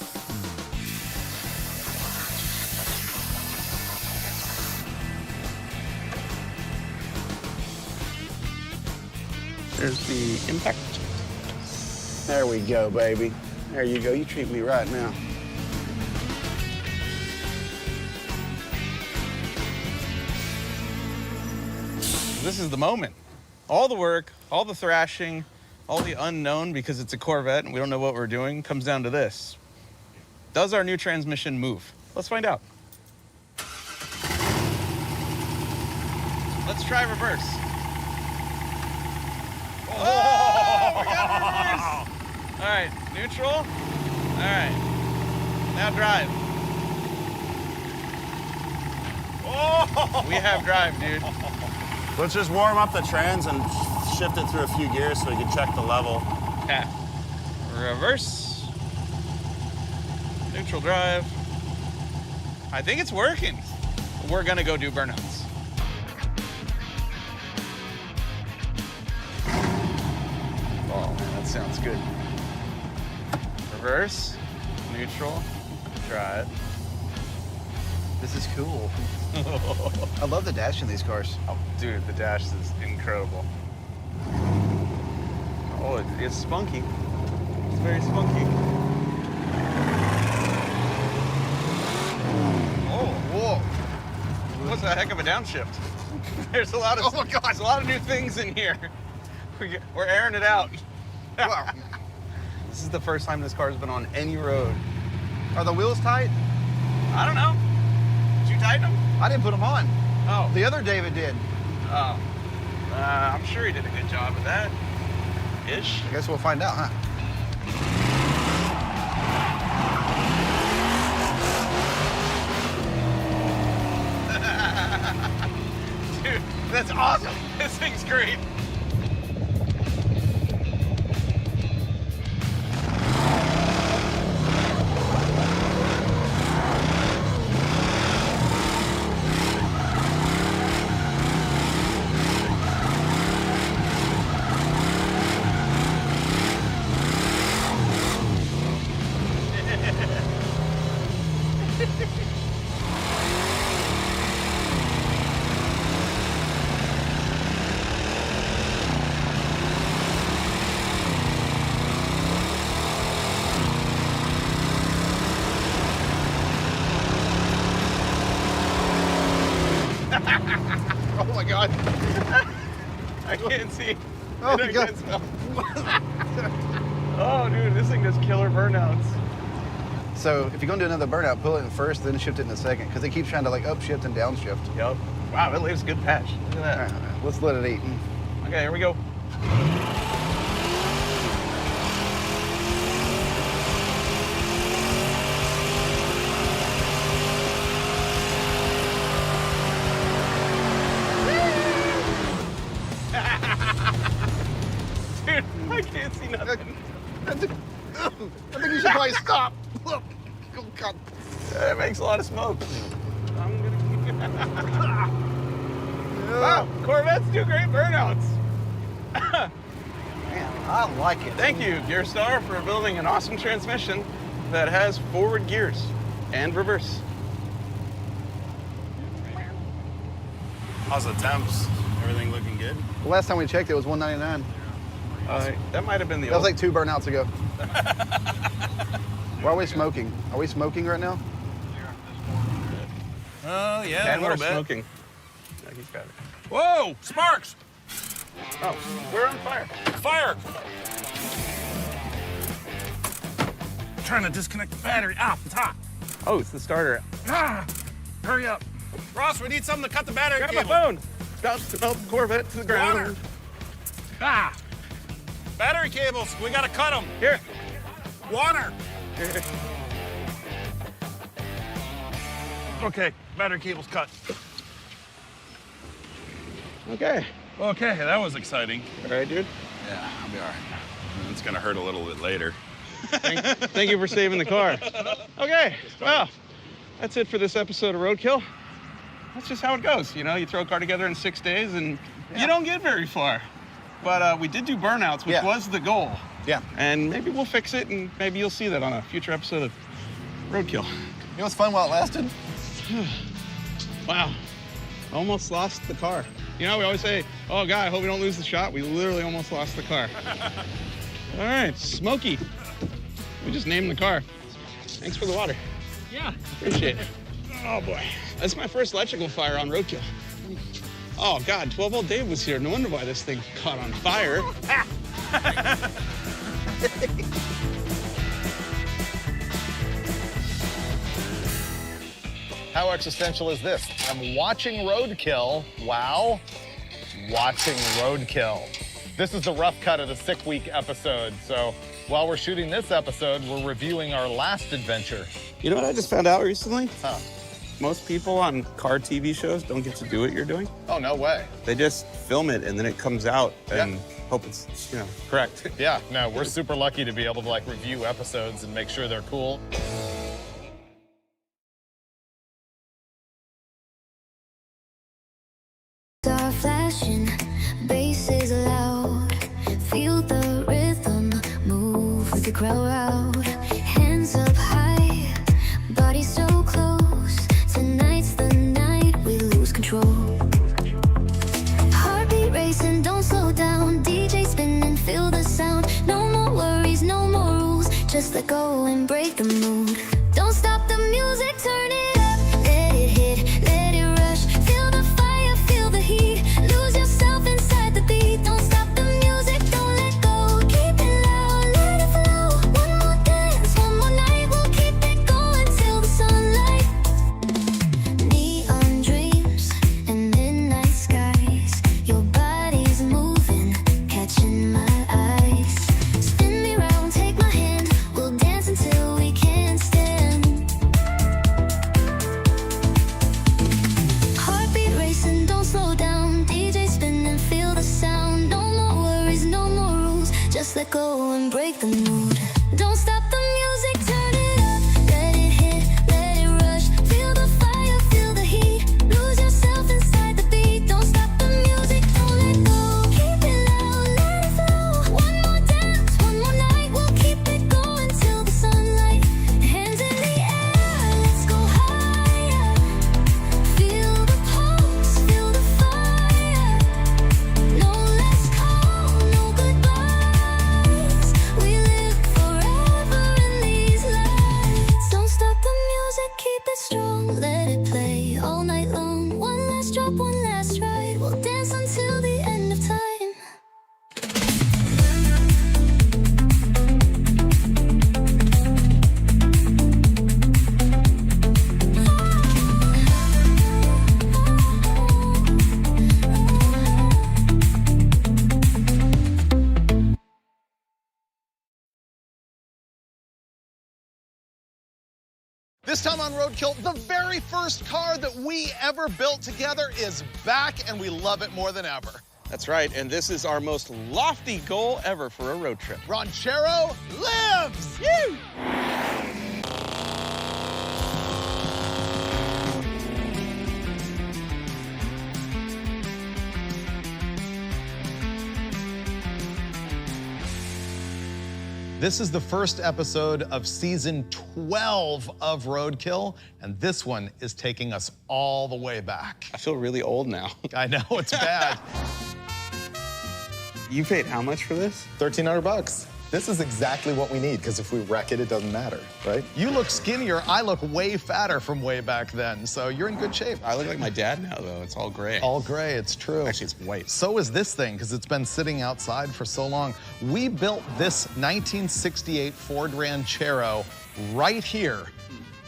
There's the impact. There we go, baby. There you go. You treat me right now. This is the moment. All the work, all the thrashing, all the unknown, because it's a Corvette and we don't know what we're doing, comes down to this. Does our new transmission move? Let's find out. Let's try reverse. Oh, we got reverse. All right, neutral. All right, now drive. Oh, we have drive, dude. Let's just warm up the trans and shift it through a few gears so we can check the level. Yeah. Reverse. Neutral drive. I think it's working. We're gonna go do burnouts. Oh man, that sounds good. Reverse, neutral, drive. This is cool. I love the dash in these cars. Oh, dude, the dash is incredible. Oh, it's spunky. It's very spunky. Oh, whoa. What's a heck of a downshift? There's a lot of, oh my God. There's a lot of new things in here. We're airing it out. Wow. This is the first time this car's been on any road. Are the wheels tight? I don't know. Did you tighten them? I didn't put them on. Oh. The other David did. Oh. I'm sure he did a good job of that. Ish. I guess we'll find out, huh? Dude, that's awesome. This thing's great. Oh my God. I can't see. Oh I my God. can't smell. Oh, dude, this thing does killer burnouts. So if you're gonna do another burnout, pull it in first, then shift it in the second, because they keep trying to like upshift and downshift. Yep. Wow, it leaves a good patch. Look at All that. right, let's let it eat. Okay, here we go. Dude, I can't see nothing. I think you should probably stop. Look. Oh, God. That makes a lot of smoke. I'm gonna keep Wow, Corvettes do great burnouts. Man, I like it. Thank you, Gearstar, for building an awesome transmission that has forward gears and reverse. How's the temps? Everything looking good? The last time we checked, it was 199. That might have been the That was old. like 2 burnouts ago. Why are we smoking? Are we smoking right now? Oh, yeah, And we're smoking. Yeah, he's got it. Whoa, sparks! Oh, we're on fire. Fire! Trying to disconnect the battery. Ah, it's hot. Oh, it's the starter. Ah, hurry up. Ross, we need something to cut the battery Grab cable. my phone. About to melt the Corvette to the ground. Water. Ah, battery cables. We gotta cut them. Here. Water. Okay, battery cable's cut. Okay. Okay, that was exciting. All right, dude. Yeah, I'll be all right. It's gonna hurt a little bit later. Thank you for saving the car. Okay, well, that's it for this episode of Roadkill. That's just how it goes. You know, you throw a car together in 6 days and you don't get very far. But we did do burnouts, which was the goal. Yeah. And maybe we'll fix it, and maybe you'll see that on a future episode of Roadkill. You know what's fun while it lasted? Wow. Almost lost the car. You know, we always say, oh, God, I hope we don't lose the shot. We literally almost lost the car. All right, Smokey. We just named the car. Thanks for the water. Yeah. Appreciate it. Oh, boy. That's my first electrical fire on Roadkill. Oh, God, 12-volt Dave was here. No wonder why this thing caught on fire. How existential is this? I'm watching Roadkill. Wow. Watching Roadkill. This is the rough cut of the Sick Week episode. So while we're shooting this episode, we're reviewing our last adventure. You know what I just found out recently? Huh. Most people on car TV shows don't get to do what you're doing. Oh, no way. They just film it and then it comes out and hope it's, you know, correct. Yeah, no, we're super lucky to be able to like review episodes and make sure they're cool. Star flashing, bass is loud. Feel the rhythm, move with the crowd out. Hands up high, body so close. Tonight's the night we lose control. Heartbeat racing, don't slow down. DJ spinning, feel the sound. No more worries, no more rules. Just let go and break the mood. Don't stop the music, turn it up. Let it hit, let it rush. Feel the fire, feel the heat. Lose yourself inside the beat. Don't stop the music, don't let go. Keep it loud, let it flow. One more dance, one more night. We'll keep it going till the sunlight. Neon dreams and midnight skies. Your body's moving, catching my eyes. Spin me round, take my hand. We'll dance until we can't stand. Heartbeat racing, don't slow down. DJ spinning, feel the sound. No more worries, no more rules. Just let go and break the mood. Don't stop the music, turn it up. Let it hit, let it rush. Feel the fire, feel the heat. Lose yourself inside the beat. Don't stop the music, don't let go. Keep it loud, let it flow. One more dance, one more night. We'll keep it going till the sunlight. Hands in the air, let's go higher. Feel the pulse, feel the fire. No less call, no goodbyes. We live forever in these lights. Don't stop the music, keep it strong. Let it play all night long. One last drop, one last ride. We'll dance until the end of time. This time on Roadkill, the very first car that we ever built together is back, and we love it more than ever. That's right, and this is our most lofty goal ever for a road trip. Ranchero lives! Woo! This is the first episode of season 12 of Roadkill, and this one is taking us all the way back. I feel really old now. I know, it's bad. You paid how much for this? $1,300. This is exactly what we need, because if we wreck it, it doesn't matter, right? You look skinnier, I look way fatter from way back then, so you're in good shape. I look like my dad now, though. It's all gray. All gray, it's true. Actually, it's white. So is this thing, because it's been sitting outside for so long. We built this 1968 Ford Ranchero right here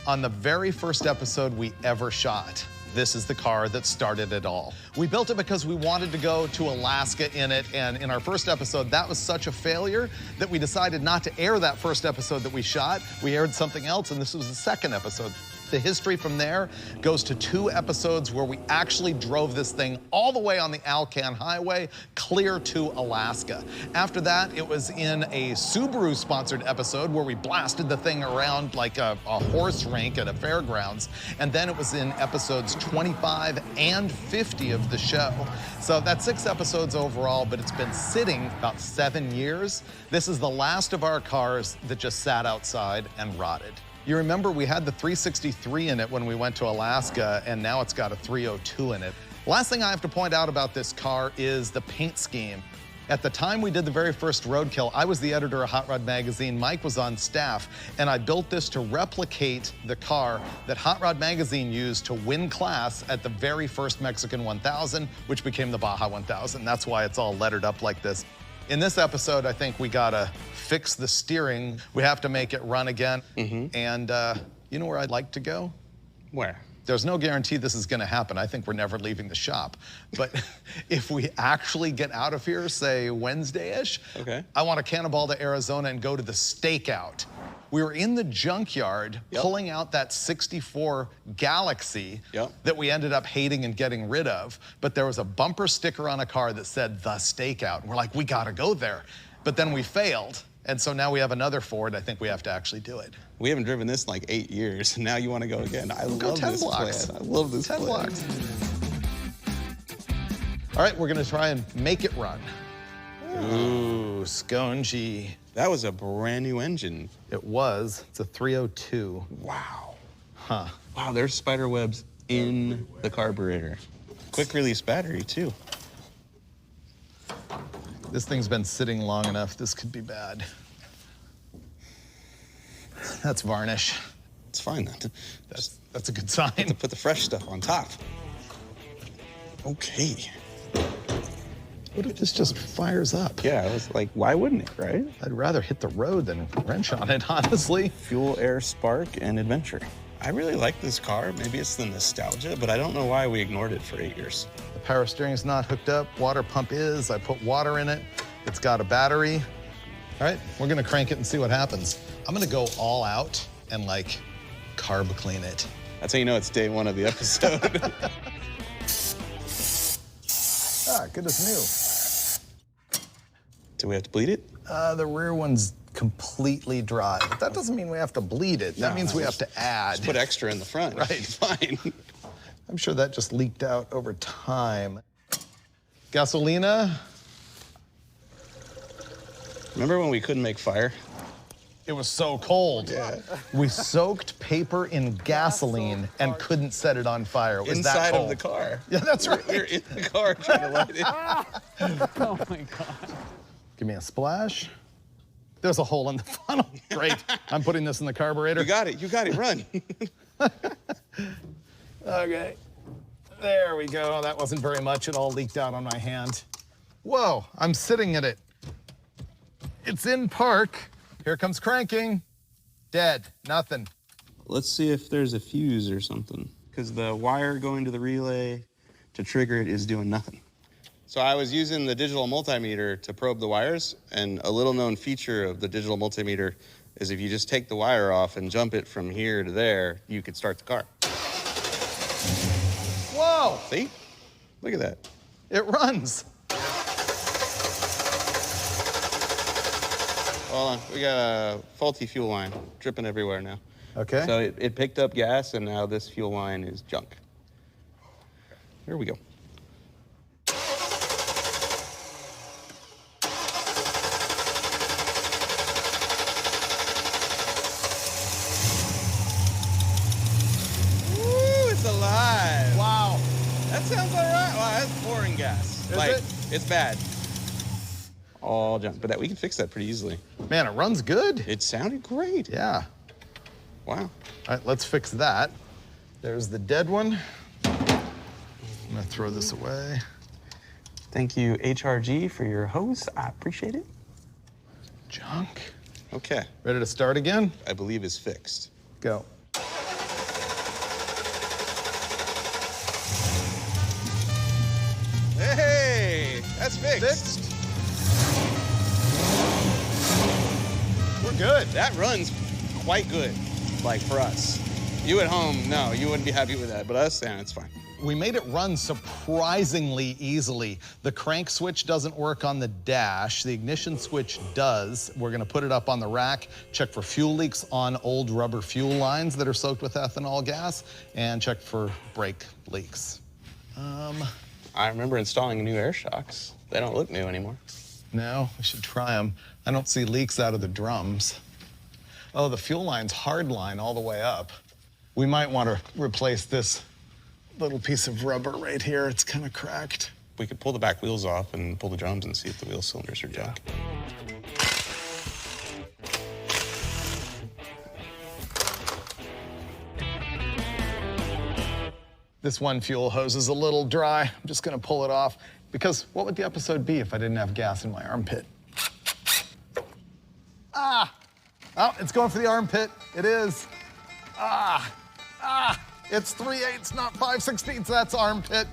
on the very first episode we ever shot. This is the car that started it all. We built it because we wanted to go to Alaska in it, and in our first episode, that was such a failure that we decided not to air that first episode that we shot. We aired something else, and this was the second episode. The history from there goes to 2 episodes where we actually drove this thing all the way on the Alcan Highway, clear to Alaska. After that, it was in a Subaru-sponsored episode where we blasted the thing around like a horse rink at a fairgrounds. And then it was in episodes 25 and 50 of the show. So that's 6 episodes overall, but it's been sitting about 7 years. This is the last of our cars that just sat outside and rotted. You remember we had the 363 in it when we went to Alaska, and now it's got a 302 in it. Last thing I have to point out about this car is the paint scheme. At the time we did the very first Roadkill, I was the editor of Hot Rod Magazine, Mike was on staff, and I built this to replicate the car that Hot Rod Magazine used to win class at the very first Mexican 1000, which became the Baja 1000. That's why it's all lettered up like this. In this episode, I think we gotta fix the steering. We have to make it run again. And you know where I'd like to go? Where? There's no guarantee this is gonna happen. I think we're never leaving the shop. But if we actually get out of here, say Wednesday-ish, okay, I wanna cannonball to Arizona and go to the stakeout. We were in the junkyard pulling out that 64 Galaxy that we ended up hating and getting rid of, but there was a bumper sticker on a car that said the stakeout. And we're like, we gotta go there. But then we failed, and so now we have another Ford. I think we have to actually do it. We haven't driven this in like 8 years, and now you want to go again. I love 10 this blocks. plan. I love this 10 plan. blocks. All right, we're gonna try and make it run. Ooh, scongy. That was a brand new engine. It was. It's a 302. Wow. Huh. Wow, there's spider webs in the carburetor. Quick release battery, too. This thing's been sitting long enough. This could be bad. That's varnish. It's fine. That's a good sign. Put the fresh stuff on top. Okay. What if this just fires up? Yeah, I was like, why wouldn't it, right? I'd rather hit the road than wrench on it, honestly. Fuel, air, spark, and adventure. I really like this car. Maybe it's the nostalgia, but I don't know why we ignored it for 8 years. The power steering's not hooked up. Water pump is. I put water in it. It's got a battery. All right, we're gonna crank it and see what happens. I'm gonna go all out and like carb clean it. That's how you know it's day 1 of the episode. Good as new. Do we have to bleed it? The rear one's completely dry, but that doesn't mean we have to bleed it. That means we have to add. Just put extra in the front. Right. Fine. I'm sure that just leaked out over time. Gasolina. Remember when we couldn't make fire? It was so cold. Yeah. We soaked paper in gasoline and couldn't set it on fire. It was Inside that cold. of the car. Yeah, that's right. We were in the car trying to light it. Oh my God. Give me a splash. There's a hole in the funnel. Great. I'm putting this in the carburetor. You got it. You got it. Run. Okay. There we go. That wasn't very much. It all leaked out on my hand. Whoa, I'm sitting in it. It's in park. Here comes cranking. Dead. Nothing. Let's see if there's a fuse or something. Because the wire going to the relay to trigger it is doing nothing. So I was using the digital multimeter to probe the wires, and a little known feature of the digital multimeter is if you just take the wire off and jump it from here to there, you could start the car. Whoa! See? Look at that. It runs. Hold on, we got a faulty fuel line dripping everywhere now. Okay. So it picked up gas, and now this fuel line is junk. Here we go. Woo, it's alive. Wow. That sounds all right. Wow, that's pouring gas. Is it? It's bad. All junk, but we can fix that pretty easily. Man, it runs good. It sounded great. Yeah. Wow. All right, let's fix that. There's the dead one. I'm gonna throw this away. Thank you, HRG, for your hose. I appreciate it. Junk. Okay. Ready to start again? I believe is fixed. Go. Hey, that's fixed. Fixed. We're good. That runs quite good, like for us. You at home, no, you wouldn't be happy with that, but us, yeah, it's fine. We made it run surprisingly easily. The crank switch doesn't work on the dash. The ignition switch does. We're gonna put it up on the rack, check for fuel leaks on old rubber fuel lines that are soaked with ethanol gas, and check for brake leaks. I remember installing new air shocks. They don't look new anymore. No, we should try them. I don't see leaks out of the drums. Oh, the fuel line's hard line all the way up. We might want to replace this little piece of rubber right here. It's kind of cracked. We could pull the back wheels off and pull the drums and see if the wheel cylinders are junk. This one fuel hose is a little dry. I'm just gonna pull it off because what would the episode be if I didn't have gas in my armpit? Ah! Oh, it's going for the armpit. It is. Ah! Ah! It's 3/8, not 5/16. That's armpit.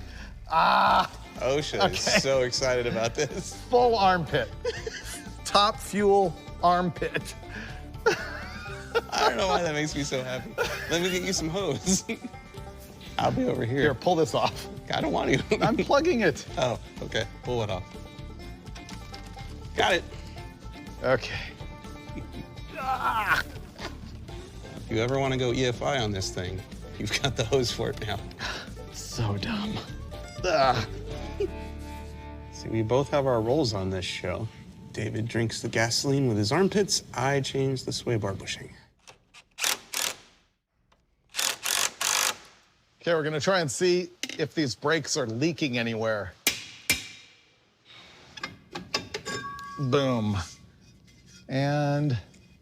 Ah! OSHA is so excited about this. Full armpit. Top fuel armpit. I don't know why that makes me so happy. Let me get you some hose. I'll be over here. Here, pull this off. I don't want to. I'm plugging it. Oh, okay. Pull it off. Got it. Okay. Ah! If you ever want to go EFI on this thing, you've got the hose for it now. So dumb. Ah. See, we both have our roles on this show. David drinks the gasoline with his armpits. I change the sway bar bushing. Okay, we're gonna try and see if these brakes are leaking anywhere. Boom. And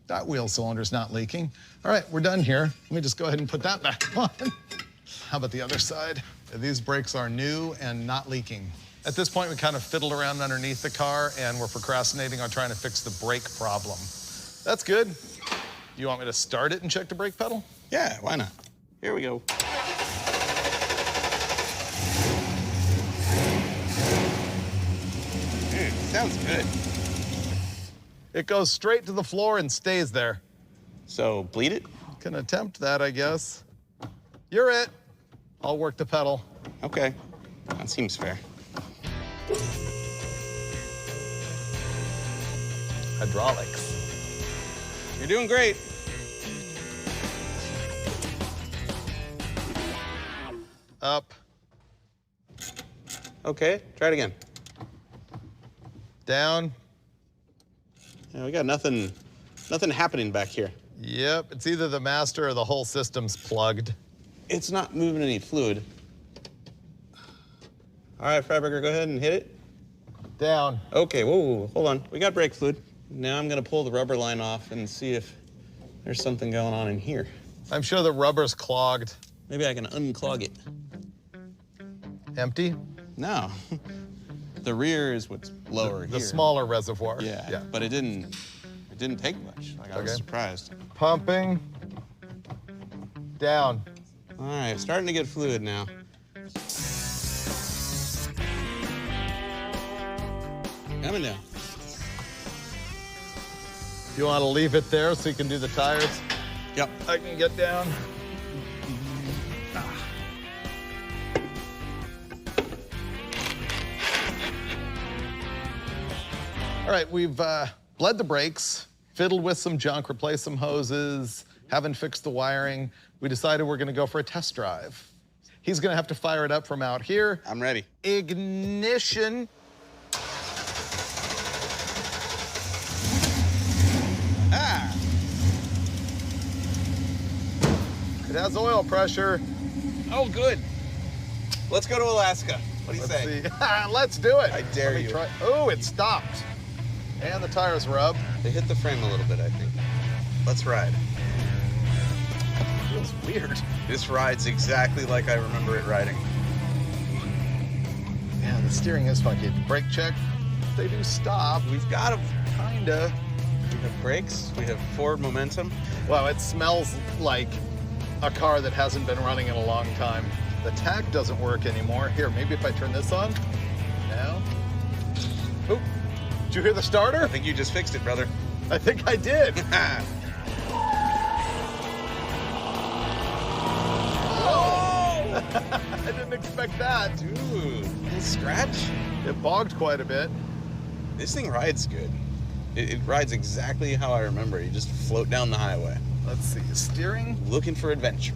that wheel cylinder's not leaking. All right, we're done here. Let me just go ahead and put that back on. How about the other side? These brakes are new and not leaking. At this point, we kind of fiddled around underneath the car and we're procrastinating on trying to fix the brake problem. That's good. You want me to start it and check the brake pedal? Yeah, why not? Here we go. Sounds good. It goes straight to the floor and stays there. So, bleed it? Can attempt that, I guess. You're it. I'll work the pedal. Okay, that seems fair. Hydraulics. You're doing great. Up, Okay, try it again. down. Yeah, we got nothing happening back here. Yep, it's either the master or the whole system's plugged. It's not moving any fluid. All right, Freiburger, go ahead and hit it. Down. Okay, whoa, hold on. We got brake fluid. Now I'm gonna pull the rubber line off and see if there's something going on in here. I'm sure the rubber's clogged. Maybe I can unclog it. Empty? No. The rear is what's lower The here. smaller reservoir. Yeah, but it didn't take much. Like, I was surprised. Pumping. Down. All right, starting to get fluid now. Coming down. You want to leave it there so you can do the tires? Yep. I can get down. All right, we've bled the brakes, fiddled with some junk, replaced some hoses, haven't fixed the wiring. We decided we're gonna go for a test drive. He's gonna have to fire it up from out here. I'm ready. Ignition. Ah! It has oil pressure. Oh, good. Let's go to Alaska. What do you Let's say? see. Let's do it. I dare Let me you. try. Oh, it stopped. And the tires rub. They hit the frame a little bit, I think. Let's ride. Feels weird. This rides exactly like I remember it riding. Yeah, the steering is funky. Brake check. They do stop. We've got them. Kinda. We have brakes. We have forward momentum. Wow, it smells like a car that hasn't been running in a long time. The tach doesn't work anymore. Here, maybe if I turn this on. Now. Oh, did you hear the starter? I think you just fixed it, brother. I think I did. I didn't expect that. Dude, little scratch. It bogged quite a bit. This thing rides good. It rides exactly how I remember. You just float down the highway. Let's see, steering. Looking for adventure.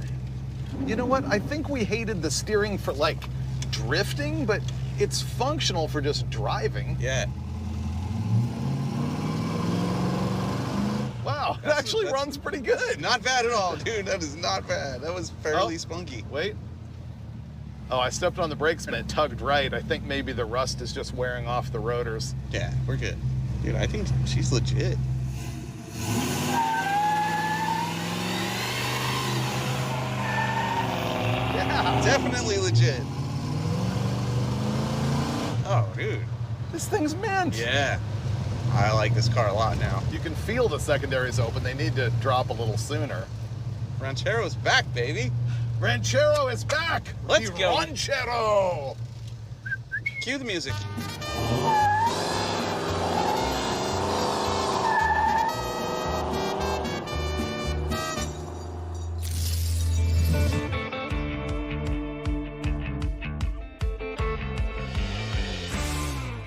You know what? I think we hated the steering for like drifting, but it's functional for just driving. Yeah. Wow, it actually runs pretty good. Not bad at all, dude. That is not bad. That was fairly spunky. Wait. Oh, I stepped on the brakes and it tugged right. I think maybe the rust is just wearing off the rotors. Yeah, we're good. Dude, I think she's legit. Yeah. Definitely legit. Oh, dude. This thing's mint. Yeah. I like this car a lot now. You can feel the secondaries open. They need to drop a little sooner. Ranchero's back, baby. Ranchero is back. Let's go. Ranchero. Cue the music.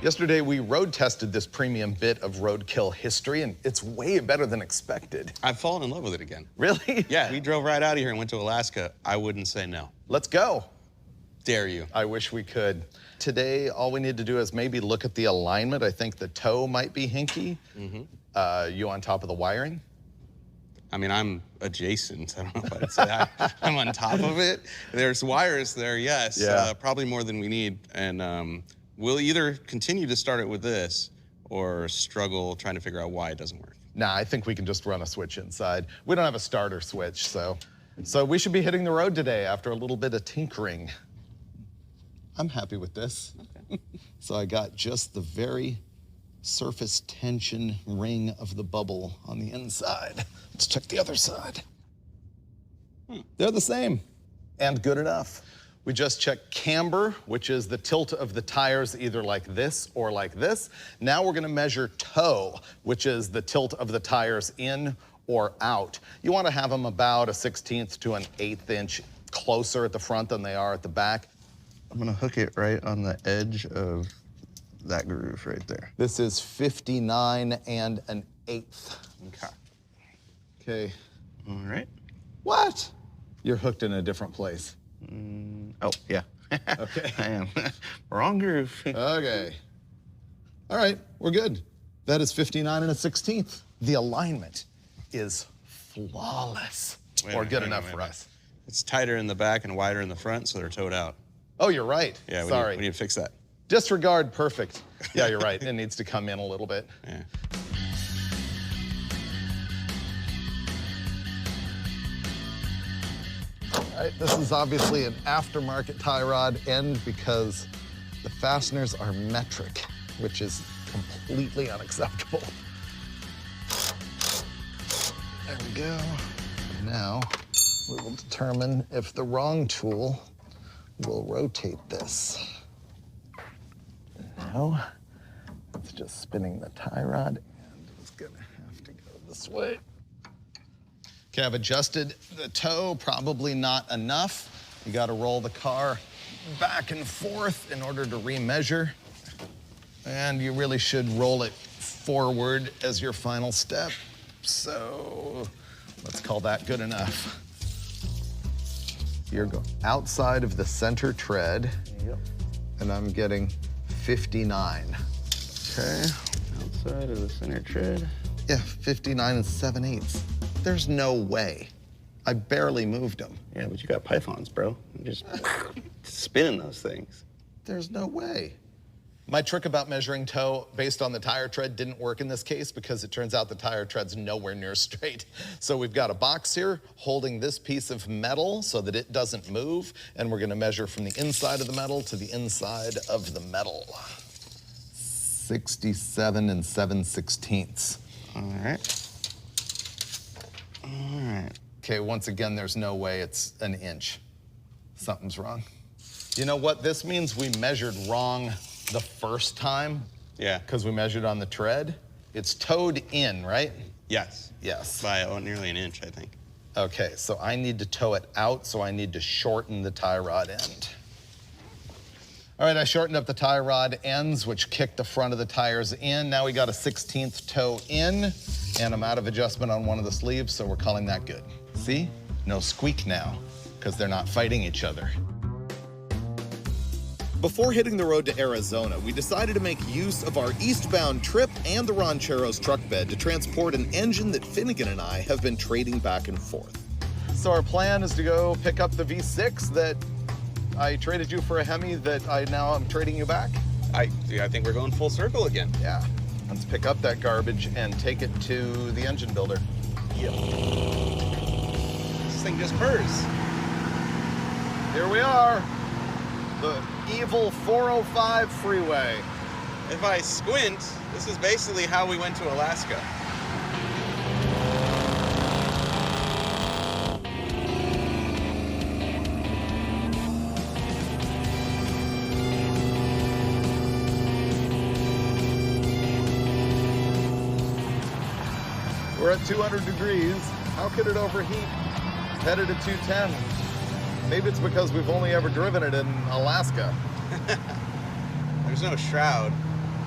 Yesterday, we road tested this premium bit of Roadkill history, and it's way better than expected. I've fallen in love with it again. Really? Yeah, we drove right out of here and went to Alaska. I wouldn't say no. Let's go. Dare you. I wish we could. Today, all we need to do is maybe look at the alignment. I think the toe might be hinky. You on top of the wiring? I mean, I'm adjacent. I don't know if I'd say I'm on top of it. There's wires there, yes. Yeah. Probably more than we need. And we'll either continue to start it with this or struggle trying to figure out why it doesn't work. Nah, I think we can just run a switch inside. We don't have a starter switch, so we should be hitting the road today after a little bit of tinkering. I'm happy with this. Okay. So I got just the very surface tension ring of the bubble on the inside. Let's check the other side. They're the same and good enough. We just checked camber, which is the tilt of the tires either like this or like this. Now we're gonna measure toe, which is the tilt of the tires in or out. You wanna have them about a 1/16 to an 1/8 inch closer at the front than they are at the back. I'm gonna hook it right on the edge of that groove right there. This is 59 and an 1/8. Okay. Okay. All right. What? You're hooked in a different place. Oh, yeah. Okay. I am. Wrong groove. Okay. All right, we're good. That is 59 and a 1/16. The alignment is flawless. Or good enough for us. It's tighter in the back and wider in the front, so they're towed out. Oh, you're right. Yeah, Sorry. we need to fix that. Disregard, perfect. Yeah, you're right. It needs to come in a little bit. Yeah. All right, this is obviously an aftermarket tie rod end because the fasteners are metric, which is completely unacceptable. There we go. Now, we will determine if the wrong tool will rotate this. Now, it's just spinning the tie rod, and it's gonna have to go this way. Okay, I've adjusted the toe, probably not enough. You gotta roll the car back and forth in order to remeasure. And you really should roll it forward as your final step. So let's call that good enough. You're outside of the center tread. Yep. And I'm getting 59. Okay. Outside of the center tread. Yeah, 59 and 7/8. There's no way. I barely moved them. Yeah, but you got pythons, bro. You're just spinning those things. There's no way. My trick about measuring toe based on the tire tread didn't work in this case because it turns out the tire tread's nowhere near straight. So we've got a box here holding this piece of metal so that it doesn't move, and we're gonna measure from the inside of the metal to the inside of the metal. 67 and 7/16. All right. All right. Okay, once again, there's no way it's an inch. Something's wrong. You know what? This means we measured wrong the first time. Yeah. Because we measured on the tread. It's towed in, right? Yes. Yes. By nearly an inch, I think. Okay, so I need to tow it out, so I need to shorten the tie rod end. All right, I shortened up the tie rod ends, which kicked the front of the tires in. Now we got a 16th toe in, and I'm out of adjustment on one of the sleeves, so we're calling that good. See? No squeak now, because they're not fighting each other. Before hitting the road to Arizona, we decided to make use of our eastbound trip and the Ranchero's truck bed to transport an engine that Finnegan and I have been trading back and forth. So our plan is to go pick up the V6 that I traded you for a Hemi that now I'm trading you back? I think we're going full circle again. Yeah. Let's pick up that garbage and take it to the engine builder. Yep. This thing just purrs. Here we are. The evil 405 freeway. If I squint, this is basically how we went to Alaska. We're at 200 degrees. How could it overheat? It's headed at 210. Maybe it's because we've only ever driven it in Alaska. There's no shroud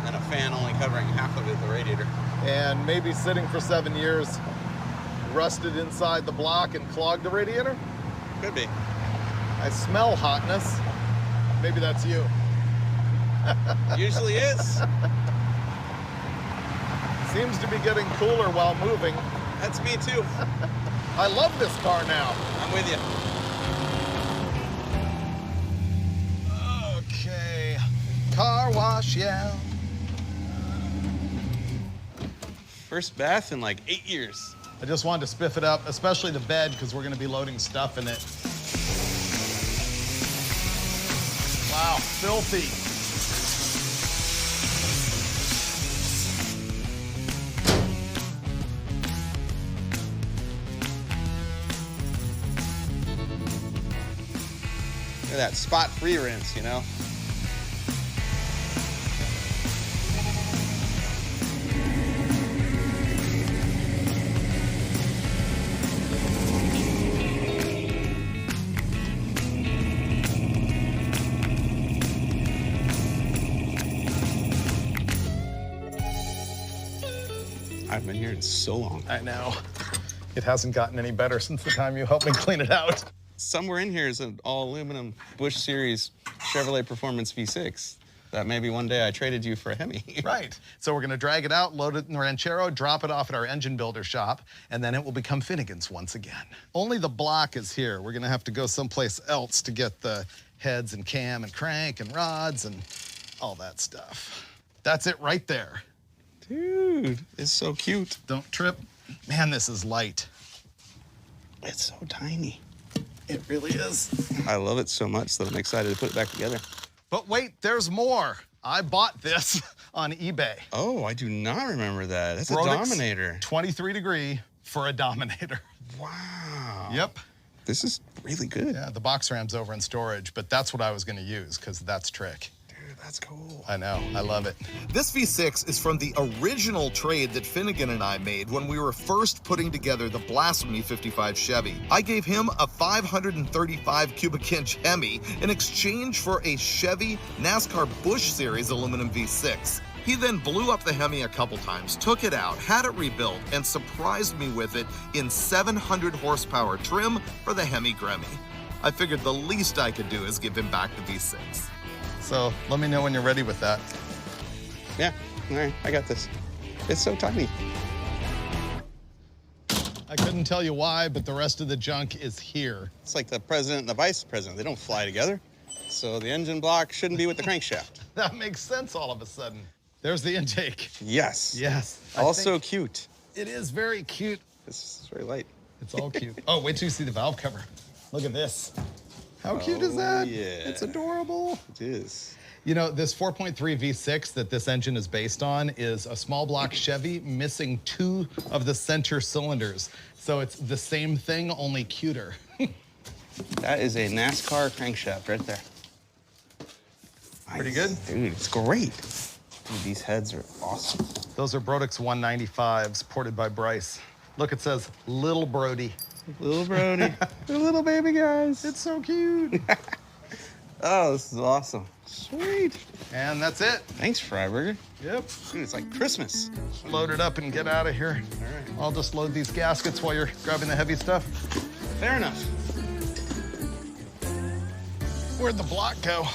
and a fan only covering half of it, the radiator. And maybe sitting for 7 years, rusted inside the block and clogged the radiator? Could be. I smell hotness. Maybe that's you. Usually is. Seems to be getting cooler while moving. That's me too. I love this car now. I'm with you. Okay, car wash, yeah. First bath in like 8 years. I just wanted to spiff it up, especially the bed, because we're gonna be loading stuff in it. Wow, filthy. Look at that spot-free rinse, you know? I've been here in so long. I know. It hasn't gotten any better since the time you helped me clean it out. Somewhere in here is an all-aluminum Busch Series Chevrolet Performance V6 that maybe one day I traded you for a Hemi. Right. So we're gonna drag it out, load it in the Ranchero, drop it off at our engine builder shop, and then it will become Finnegan's once again. Only the block is here. We're gonna have to go someplace else to get the heads and cam and crank and rods and all that stuff. That's it right there. Dude, it's so cute. Don't trip. Man, this is light. It's so tiny. It really is. I love it so much that I'm excited to put it back together. But wait, there's more. I bought this on eBay. Oh, I do not remember that. That's Roadkill a Dominator. 23 degree for a Dominator. Wow. Yep. This is really good. Yeah, the box ram's over in storage, but that's what I was gonna use, because that's trick. Dude, that's cool. I know, I love it. This V6 is from the original trade that Finnegan and I made when we were first putting together the Blasphemy 55 Chevy. I gave him a 535 cubic inch Hemi in exchange for a Chevy NASCAR Busch Series aluminum V6. He then blew up the Hemi a couple times, took it out, had it rebuilt, and surprised me with it in 700 horsepower trim for the Hemi Gremmie. I figured the least I could do is give him back the V6. So let me know when you're ready with that. Yeah, all right, I got this. It's so tiny. I couldn't tell you why, but the rest of the junk is here. It's like the president and the vice president. They don't fly together. So the engine block shouldn't be with the crankshaft. That makes sense all of a sudden. There's the intake. Yes. Yes. Also cute. It is very cute. This is very light. It's all cute. Oh, wait till you see the valve cover. Look at this. How cute is that? Yeah. It's adorable. It is. You know, this 4.3 V6 that this engine is based on is a small block Chevy missing 2 of the center cylinders. So it's the same thing, only cuter. That is a NASCAR crankshaft right there. Pretty good? Dude, it's great. Dude, these heads are awesome. Those are Brodix 195s ported by Bryce. Look, it says Little Brody. Little Brody. The little baby guys. It's so cute. Oh, this is awesome. Sweet. And that's it. Thanks, Freiburger. Yep. Dude, it's like Christmas. Load it up and get out of here. All right. I'll just load these gaskets while you're grabbing the heavy stuff. Fair enough. Where'd the block go?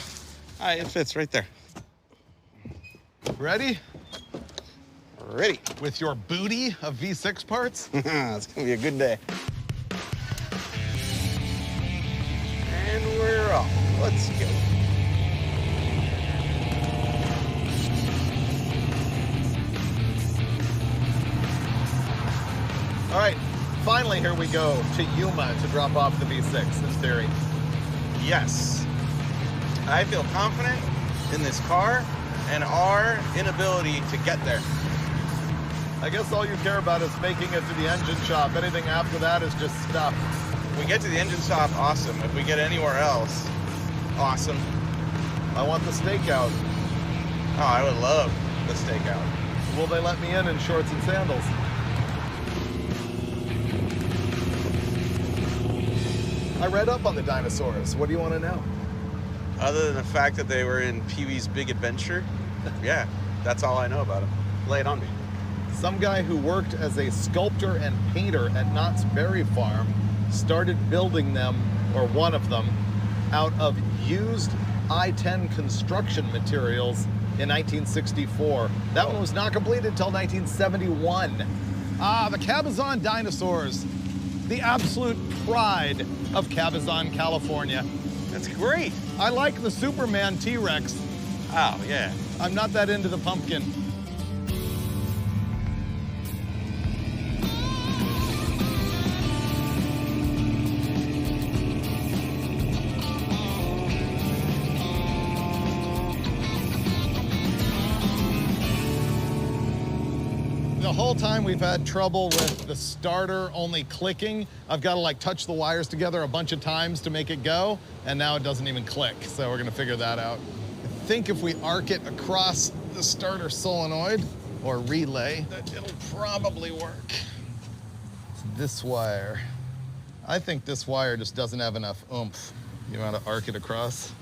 It fits right there. Ready? Ready. With your booty of V6 parts? It's gonna be a good day. And we're off. Let's go. All right, finally, here we go to Yuma to drop off the V6 in theory. Yes. I feel confident in this car and our inability to get there. I guess all you care about is making it to the engine shop. Anything after that is just stuff. If we get to the engine shop, awesome. If we get anywhere else, awesome. I want the stakeout. Oh, I would love the stakeout. Will they let me in shorts and sandals? I read up on the dinosaurs. What do you want to know? Other than the fact that they were in Pee-wee's Big Adventure, yeah, that's all I know about them. Lay it on me. Some guy who worked as a sculptor and painter at Knott's Berry Farm started building them, or one of them, out of used I-10 construction materials in 1964. That one was not completed until 1971. Ah, the Cabazon dinosaurs. The absolute pride of Cabazon, California. That's great. I like the Superman T-Rex. Oh, yeah. I'm not that into the pumpkin. The whole time we've had trouble with the starter only clicking. I've got to like touch the wires together a bunch of times to make it go, and now it doesn't even click. So we're gonna figure that out. I think if we arc it across the starter solenoid or relay, that it'll probably work. It's this wire. I think this wire just doesn't have enough oomph. You want to arc it across?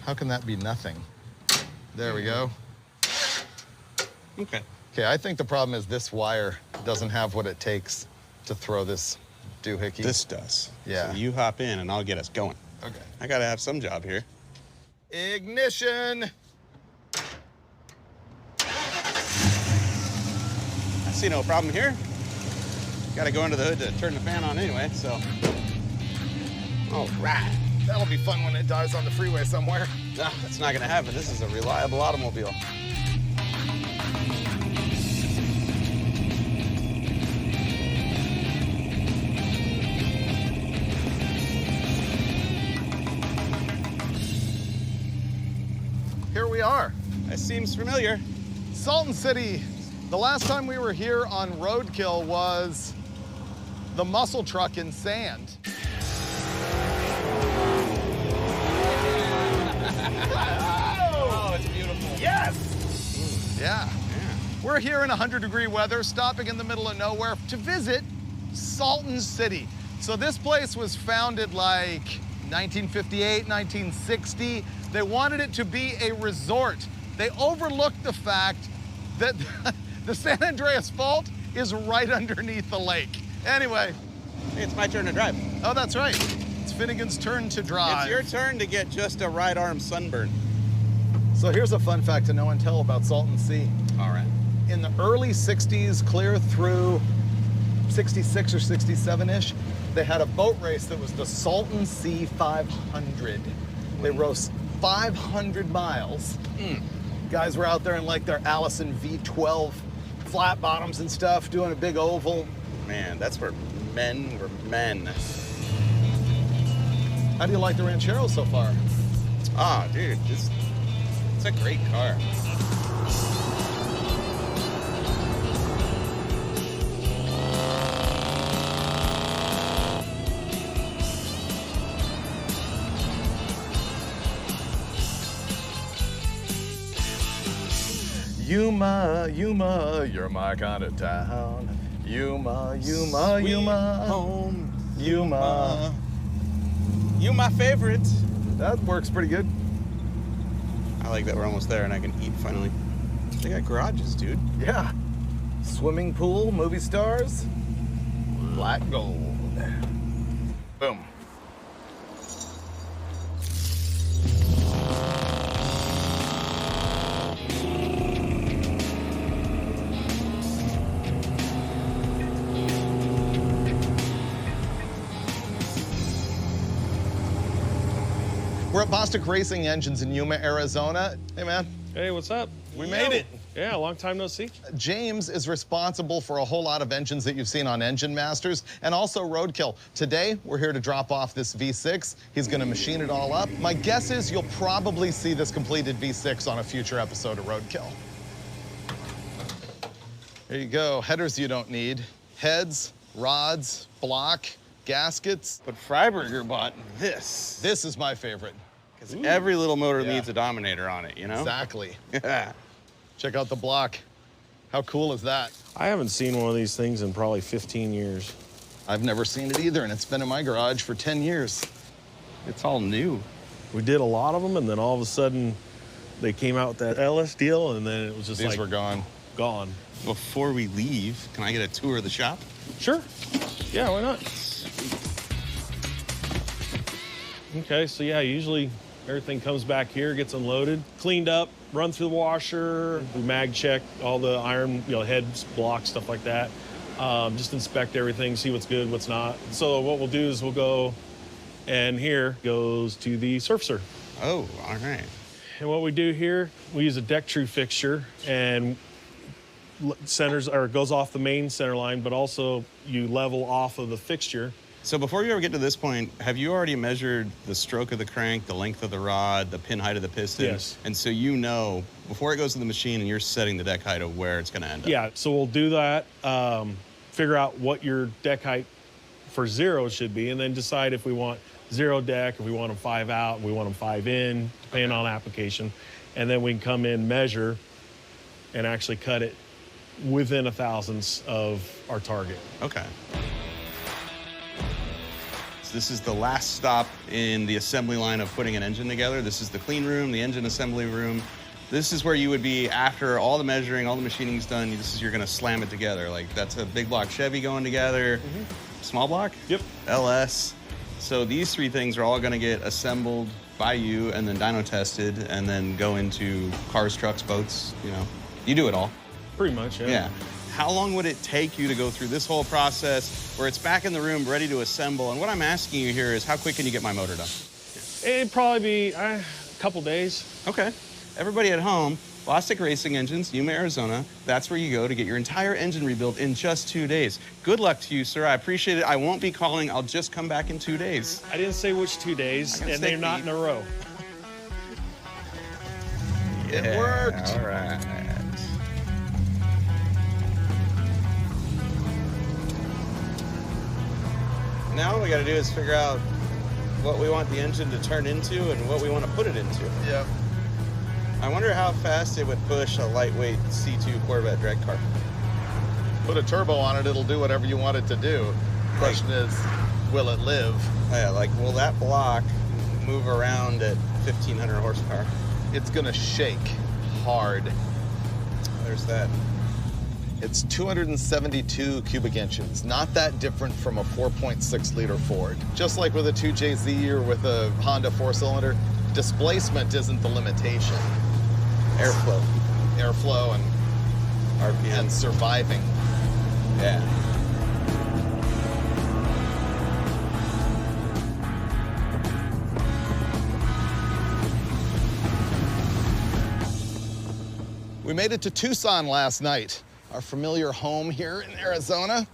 How can that be nothing? There we go. Okay. Okay, I think the problem is this wire doesn't have what it takes to throw this doohickey. This does. Yeah. So you hop in and I'll get us going. Okay. I gotta have some job here. Ignition! I see no problem here. Gotta go under the hood to turn the fan on anyway, so. All right. That'll be fun when it dies on the freeway somewhere. No, that's not gonna happen. This is a reliable automobile. Here we are. That seems familiar. Salton City. The last time we were here on Roadkill was the muscle truck in sand. Oh, it's beautiful. Yes! Yeah. We're here in 100-degree weather, stopping in the middle of nowhere to visit Salton City. So this place was founded like 1958, 1960. They wanted it to be a resort. They overlooked the fact that the San Andreas Fault is right underneath the lake. Anyway. Hey, it's my turn to drive. Oh, that's right. It's Finnegan's turn to drive. It's your turn to get just a right arm sunburn. So here's a fun fact to know and tell about Salton Sea. All right. In the early 60s, clear through 66 or 67-ish, they had a boat race that was the Salton Sea 500. They raced 500 miles. Guys were out there in like their Allison V12 flat bottoms and stuff, doing a big oval. Man, that's where men were men. How do you like the Ranchero so far? Ah, dude, it's a great car. Yuma, Yuma, you're my kind of town. Yuma, Yuma, Yuma. Home. Yuma. You my favorite. That works pretty good. I like that we're almost there and I can eat finally. They got garages, dude. Yeah. Swimming pool, movie stars, black gold. Boom. We're at Pontiac Racing Engines in Yuma, Arizona. Hey, man. Hey, what's up? We made it. Yeah, long time no see. James is responsible for a whole lot of engines that you've seen on Engine Masters and also Roadkill. Today, we're here to drop off this V6. He's gonna machine it all up. My guess is you'll probably see this completed V6 on a future episode of Roadkill. There you go, headers you don't need. Heads, rods, block, gaskets. But Freiburger bought this. This is my favorite. Because every little motor Yeah. needs a Dominator on it, you know? Exactly. Yeah. Check out the block. How cool is that? I haven't seen one of these things in probably 15 years. I've never seen it either, and it's been in my garage for 10 years. It's all new. We did a lot of them, and then all of a sudden, they came out with that LS deal, and then it was just These like were gone. gone. Before we leave, can I get a tour of the shop? Sure. Yeah, why not? Okay, so yeah, usually everything comes back here, gets unloaded, cleaned up, run through the washer, we mag check all the iron, heads, blocks, stuff like that. Just inspect everything, see what's good, what's not. So what we'll do is we'll go, and here goes to the surfacer. Oh, all right. And what we do here, we use a deck true fixture and centers, or goes off the main center line, but also you level off of the fixture. So before you ever get to this point, have you already measured the stroke of the crank, the length of the rod, the pin height of the piston? Yes. And so you know, before it goes to the machine and you're setting the deck height of where it's gonna end up. Yeah, so we'll do that, figure out what your deck height for zero should be, and then decide if we want zero deck, if we want them 5 out, if we want them 5 in, depending on application. And then we can come in, measure, and actually cut it within a thousandths of our target. Okay. So this is the last stop in the assembly line of putting an engine together. This is the clean room, the engine assembly room. This is where you would be after all the measuring, all the machining's done. This is, you're gonna slam it together. Like that's a big block Chevy going together. Small block? Yep. LS. So these 3 things are all gonna get assembled by you and then dyno tested and then go into cars, trucks, boats, You do it all. Pretty much, yeah. Yeah. How long would it take you to go through this whole process where it's back in the room ready to assemble? And what I'm asking you here is how quick can you get my motor done? It'd probably be a couple days. Okay. Everybody at home, Pontiac Racing Engines, Yuma, Arizona. That's where you go to get your entire engine rebuilt in just 2 days. Good luck to you, sir. I appreciate it. I won't be calling. I'll just come back in 2 days. I didn't say which 2 days, and they're not in a row. It worked. All right. Now what we got to do is figure out what we want the engine to turn into and what we want to put it into. Yep. I wonder how fast it would push a lightweight C2 Corvette drag car. Put a turbo on it, it'll do whatever you want it to do. Question is, will it live? Yeah, like, will that block move around at 1,500 horsepower? It's gonna shake hard. There's that. It's 272 cubic inches, not that different from a 4.6 liter Ford. Just like with a 2JZ or with a Honda 4-cylinder, displacement isn't the limitation. Airflow. Airflow and RPM. and surviving. Yeah. We made it to Tucson last night, our familiar home here in Arizona.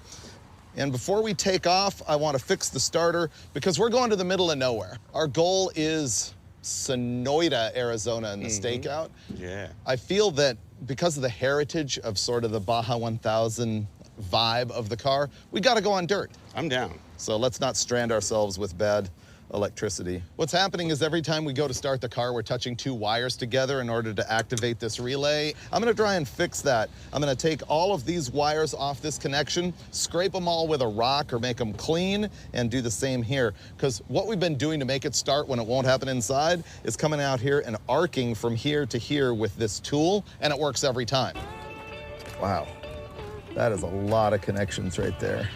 And before we take off, I want to fix the starter because we're going to the middle of nowhere. Our goal is Sonoita, Arizona in the stakeout. Yeah. I feel that because of the heritage of sort of the Baja 1000 vibe of the car, we got to go on dirt. I'm down. So let's not strand ourselves with bad electricity. What's happening is every time we go to start the car, we're touching 2 wires together in order to activate this relay. I'm gonna try and fix that. I'm gonna take all of these wires off this connection, scrape them all with a rock or make them clean, and do the same here. Because what we've been doing to make it start when it won't happen inside is coming out here and arcing from here to here with this tool, and it works every time. Wow, that is a lot of connections right there.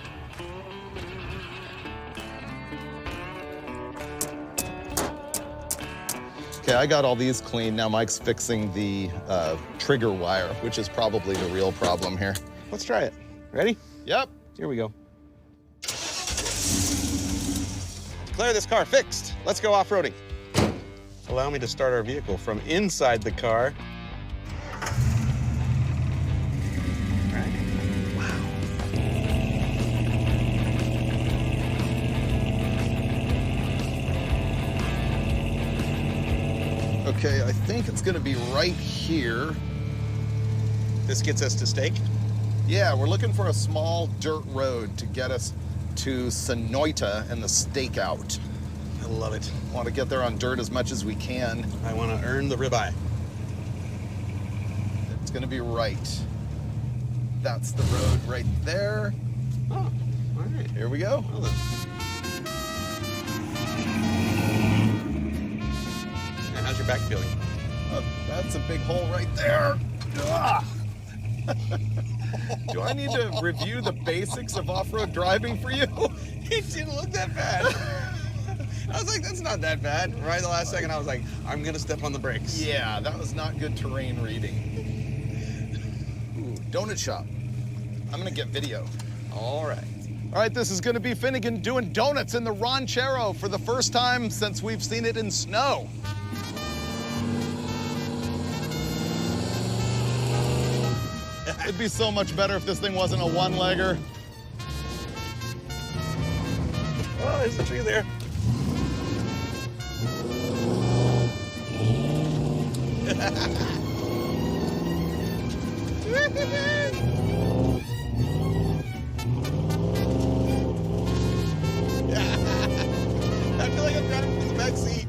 Okay, I got all these clean. Now Mike's fixing the trigger wire, which is probably the real problem here. Let's try it. Ready? Yep. Here we go. Declare this car fixed. Let's go off-roading. Allow me to start our vehicle from inside the car. Okay, I think it's gonna be right here. This gets us to stake? Yeah, we're looking for a small dirt road to get us to Sonoita and the stakeout. I love it. Want to get there on dirt as much as we can. I want to earn the ribeye. It's gonna be right. That's the road right there. Oh, all right. Here we go. Well, then. Yeah, how's your back feeling? That's a big hole right there. Ugh. Do I need to review the basics of off-road driving for you? It didn't look that bad. I was like, that's not that bad. Right the last second, I was like, I'm gonna step on the brakes. Yeah, that was not good terrain reading. Ooh, donut shop. I'm gonna get video. All right. All right, this is gonna be Finnegan doing donuts in the Ranchero for the first time since we've seen it in snow. It'd be so much better if this thing wasn't a one-legger. Oh, there's a tree there. I feel like I'm driving through the back seat.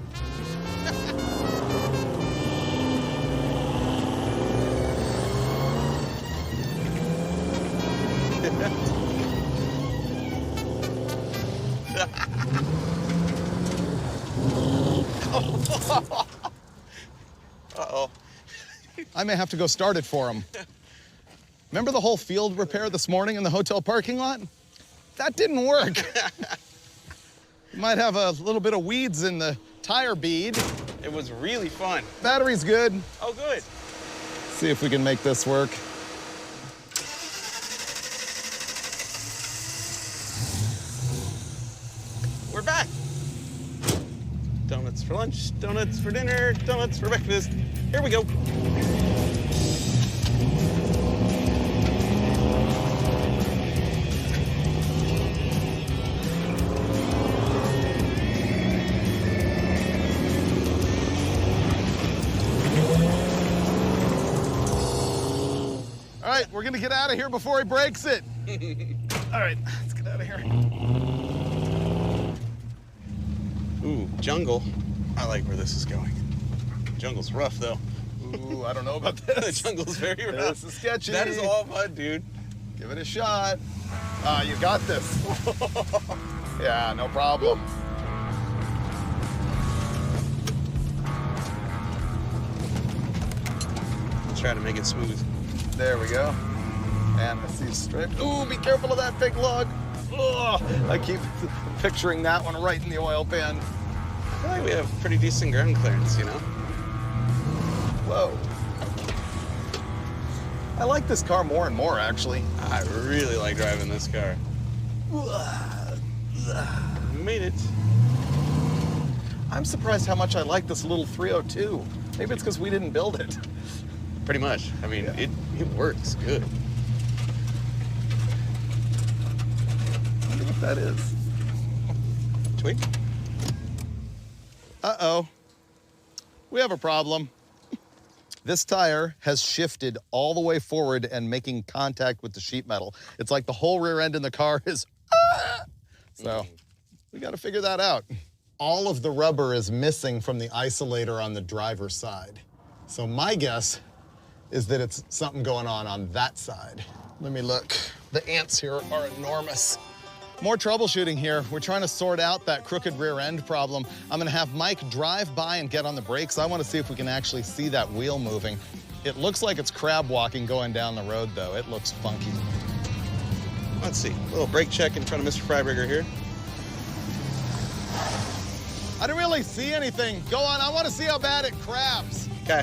Uh-oh. I may have to go start it for him. Remember the whole field repair this morning in the hotel parking lot? That didn't work. You might have a little bit of weeds in the tire bead. It was really fun. Battery's good. Oh, good. See if we can make this work. We're back. Donuts for lunch, donuts for dinner, donuts for breakfast. Here we go. All right, we're gonna get out of here before he breaks it. All right, let's get out of here. Ooh, jungle. I like where this is going. Jungle's rough, though. Ooh, I don't know about The this. jungle's very rough. This is sketchy. That is all mud, dude. Give it a shot. You got this. Yeah, no problem. Let's try to make it smooth. There we go. And I see strip. Ooh, be careful of that big log. Ugh, I keep picturing that one right in the oil pan. I feel like we have pretty decent ground clearance, you know? Whoa. I like this car more and more, actually. I really like driving this car. We made it. I'm surprised how much I like this little 302. Maybe it's because we didn't build it. Pretty much. I mean, it works good. I wonder what that is. Twig? Uh-oh. We have a problem. This tire has shifted all the way forward and making contact with the sheet metal. It's like the whole rear end in the car is, so we got to figure that out. all of the rubber is missing from the isolator on the driver's side. So my guess is that it's something going on that side. Let me look. The ants here are enormous. More troubleshooting here. We're trying to sort out that crooked rear end problem. I'm gonna have Mike drive by and get on the brakes. I wanna see if we can actually see that wheel moving. It looks like it's crab walking going down the road though. It looks funky. Let's see, a little brake check in front of Mr. Freiburger here. I didn't really see anything. Go on, I wanna see how bad it crabs. Okay.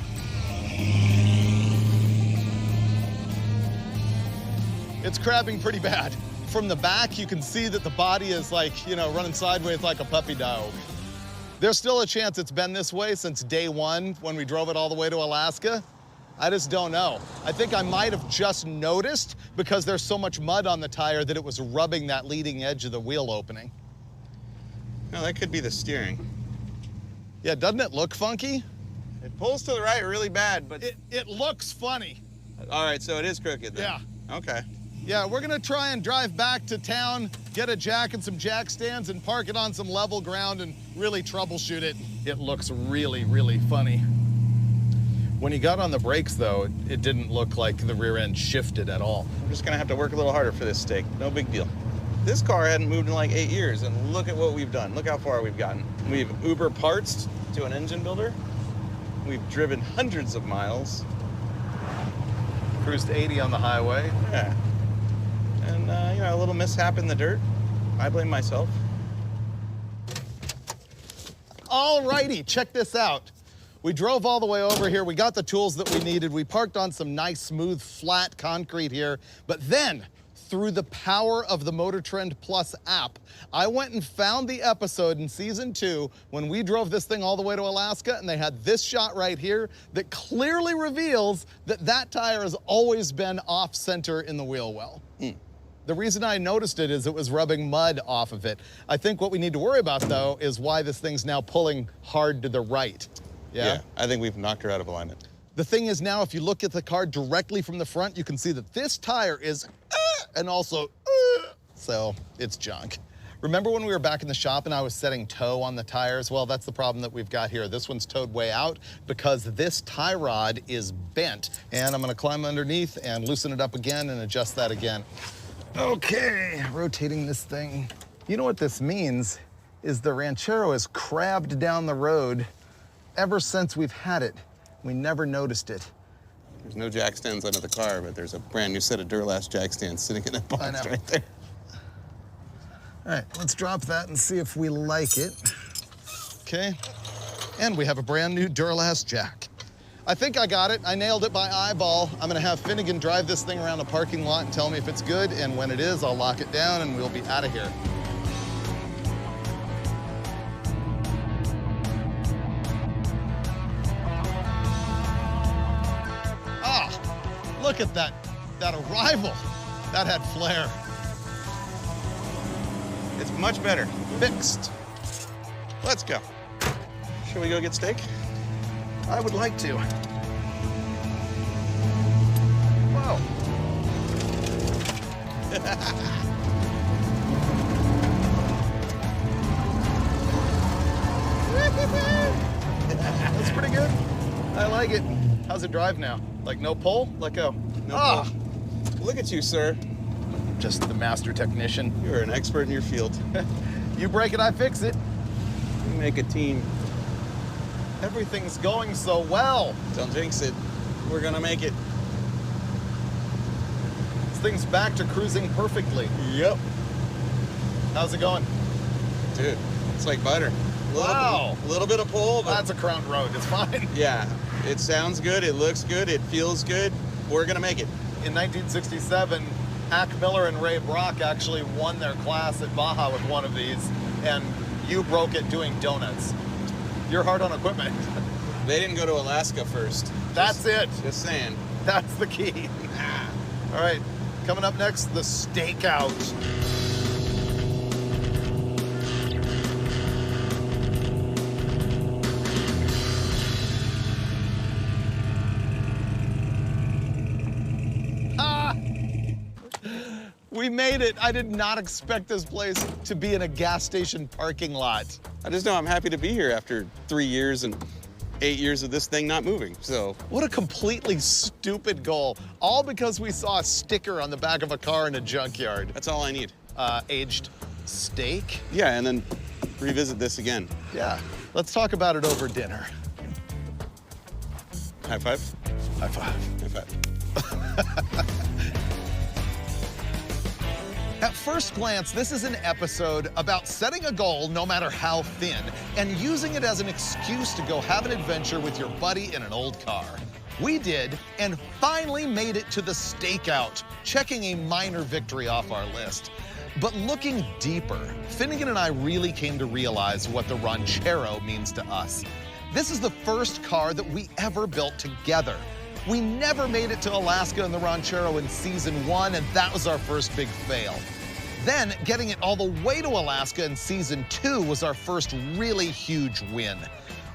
It's crabbing pretty bad. From the back, you can see that the body is like, you know, running sideways like a puppy dog. There's still a chance it's been this way since day one when we drove it all the way to Alaska. I just don't know. I think I might have just noticed because there's so much mud on the tire that it was rubbing that leading edge of the wheel opening. No, that could be the steering. Yeah, doesn't it look funky? It pulls to the right really bad, but... It looks funny. All right, so it is crooked then. Yeah. Okay. Yeah, we're gonna try and drive back to town, get a jack and some jack stands and park it on some level ground and really troubleshoot it. It looks really, really funny. When you got on the brakes though, it didn't look like the rear end shifted at all. I'm just gonna have to work a little harder for this steak. No big deal. This car hadn't moved in like 8 years, and look at what we've done. Look how far we've gotten. We've Uber parts to an engine builder. We've driven hundreds of miles. Cruised 80 on the highway. Yeah. And, you know, a little mishap in the dirt. I blame myself. Alrighty, check this out. We drove all the way over here. We got the tools that we needed. We parked on some nice, smooth, flat concrete here. But then, through the power of the Motor Trend Plus app, I went and found the episode in season 2 when we drove this thing all the way to Alaska, and they had this shot right here that clearly reveals that that tire has always been off-center in the wheel well. The reason I noticed it is it was rubbing mud off of it. I think what we need to worry about, though, is why this thing's now pulling hard to the right. Yeah, I think we've knocked her out of alignment. The thing is now, if you look at the car directly from the front, you can see that this tire is and also so it's junk. Remember when we were back in the shop and I was setting toe on the tires? Well, that's the problem that we've got here. This one's towed way out because this tie rod is bent. And I'm gonna climb underneath and loosen it up again and adjust that again. Okay, rotating this thing. You know what this means is the Ranchero has crabbed down the road ever since we've had it. We never noticed it. There's no jack stands under the car, but there's a brand new set of Duralast jack stands sitting in that box right there. All right, let's drop that and see if we like it. Okay, and we have a brand new Duralast jack. I think I got it. I nailed it by eyeball. I'm gonna have Finnegan drive this thing around the parking lot and tell me if it's good, and when it is, I'll lock it down and we'll be out of here. Look at that arrival. That had flair. It's much better. Fixed. Let's go. Shall we go get steak? I would like to. Whoa. That's pretty good. I like it. How's it drive now? Like no pull? Let go. No pull. Look at you, sir. Just the master technician. You're an expert in your field. You break it, I fix it. We make a team. Everything's going so well. Don't jinx it. We're gonna make it. This thing's back to cruising perfectly. Yep. How's it going? Dude, it's like butter. Wow. A little bit of pull, but... That's a Crown Road, it's fine. Yeah, it sounds good, it looks good, it feels good. We're gonna make it. In 1967, Hack Miller and Ray Brock actually won their class at Baja with one of these, and you broke it doing donuts. You're hard on equipment. They didn't go to Alaska first. That's it. Just saying. That's the key. All right, coming up next, the stakeout. We made it. I did not expect this place to be in a gas station parking lot. I just know I'm happy to be here after 3 years and 8 years of this thing not moving, so. What a completely stupid goal. All because we saw a sticker on the back of a car in a junkyard. That's all I need. Aged steak? Yeah, and then revisit this again. Yeah. Let's talk about it over dinner. High five? High five. High five. At first glance, this is an episode about setting a goal, no matter how thin, and using it as an excuse to go have an adventure with your buddy in an old car. We did, and finally made it to the stakeout, checking a minor victory off our list. But looking deeper, Finnegan and I really came to realize what the Ranchero means to us. This is the first car that we ever built together. We never made it to Alaska in the Ranchero in season 1, and that was our first big fail. Then, getting it all the way to Alaska in season 2 was our first really huge win.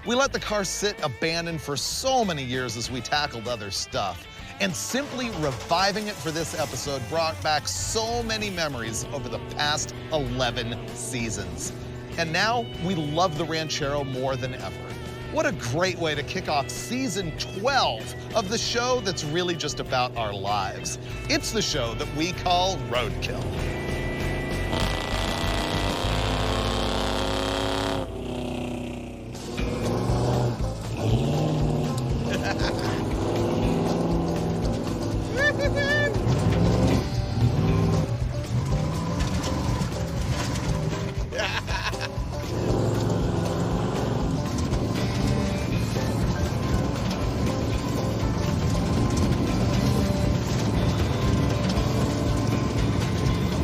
We let the car sit abandoned for so many years as we tackled other stuff. And simply reviving it for this episode brought back so many memories over the past 11 seasons. And now, we love the Ranchero more than ever. What a great way to kick off season 12 of the show that's really just about our lives. It's the show that we call Roadkill.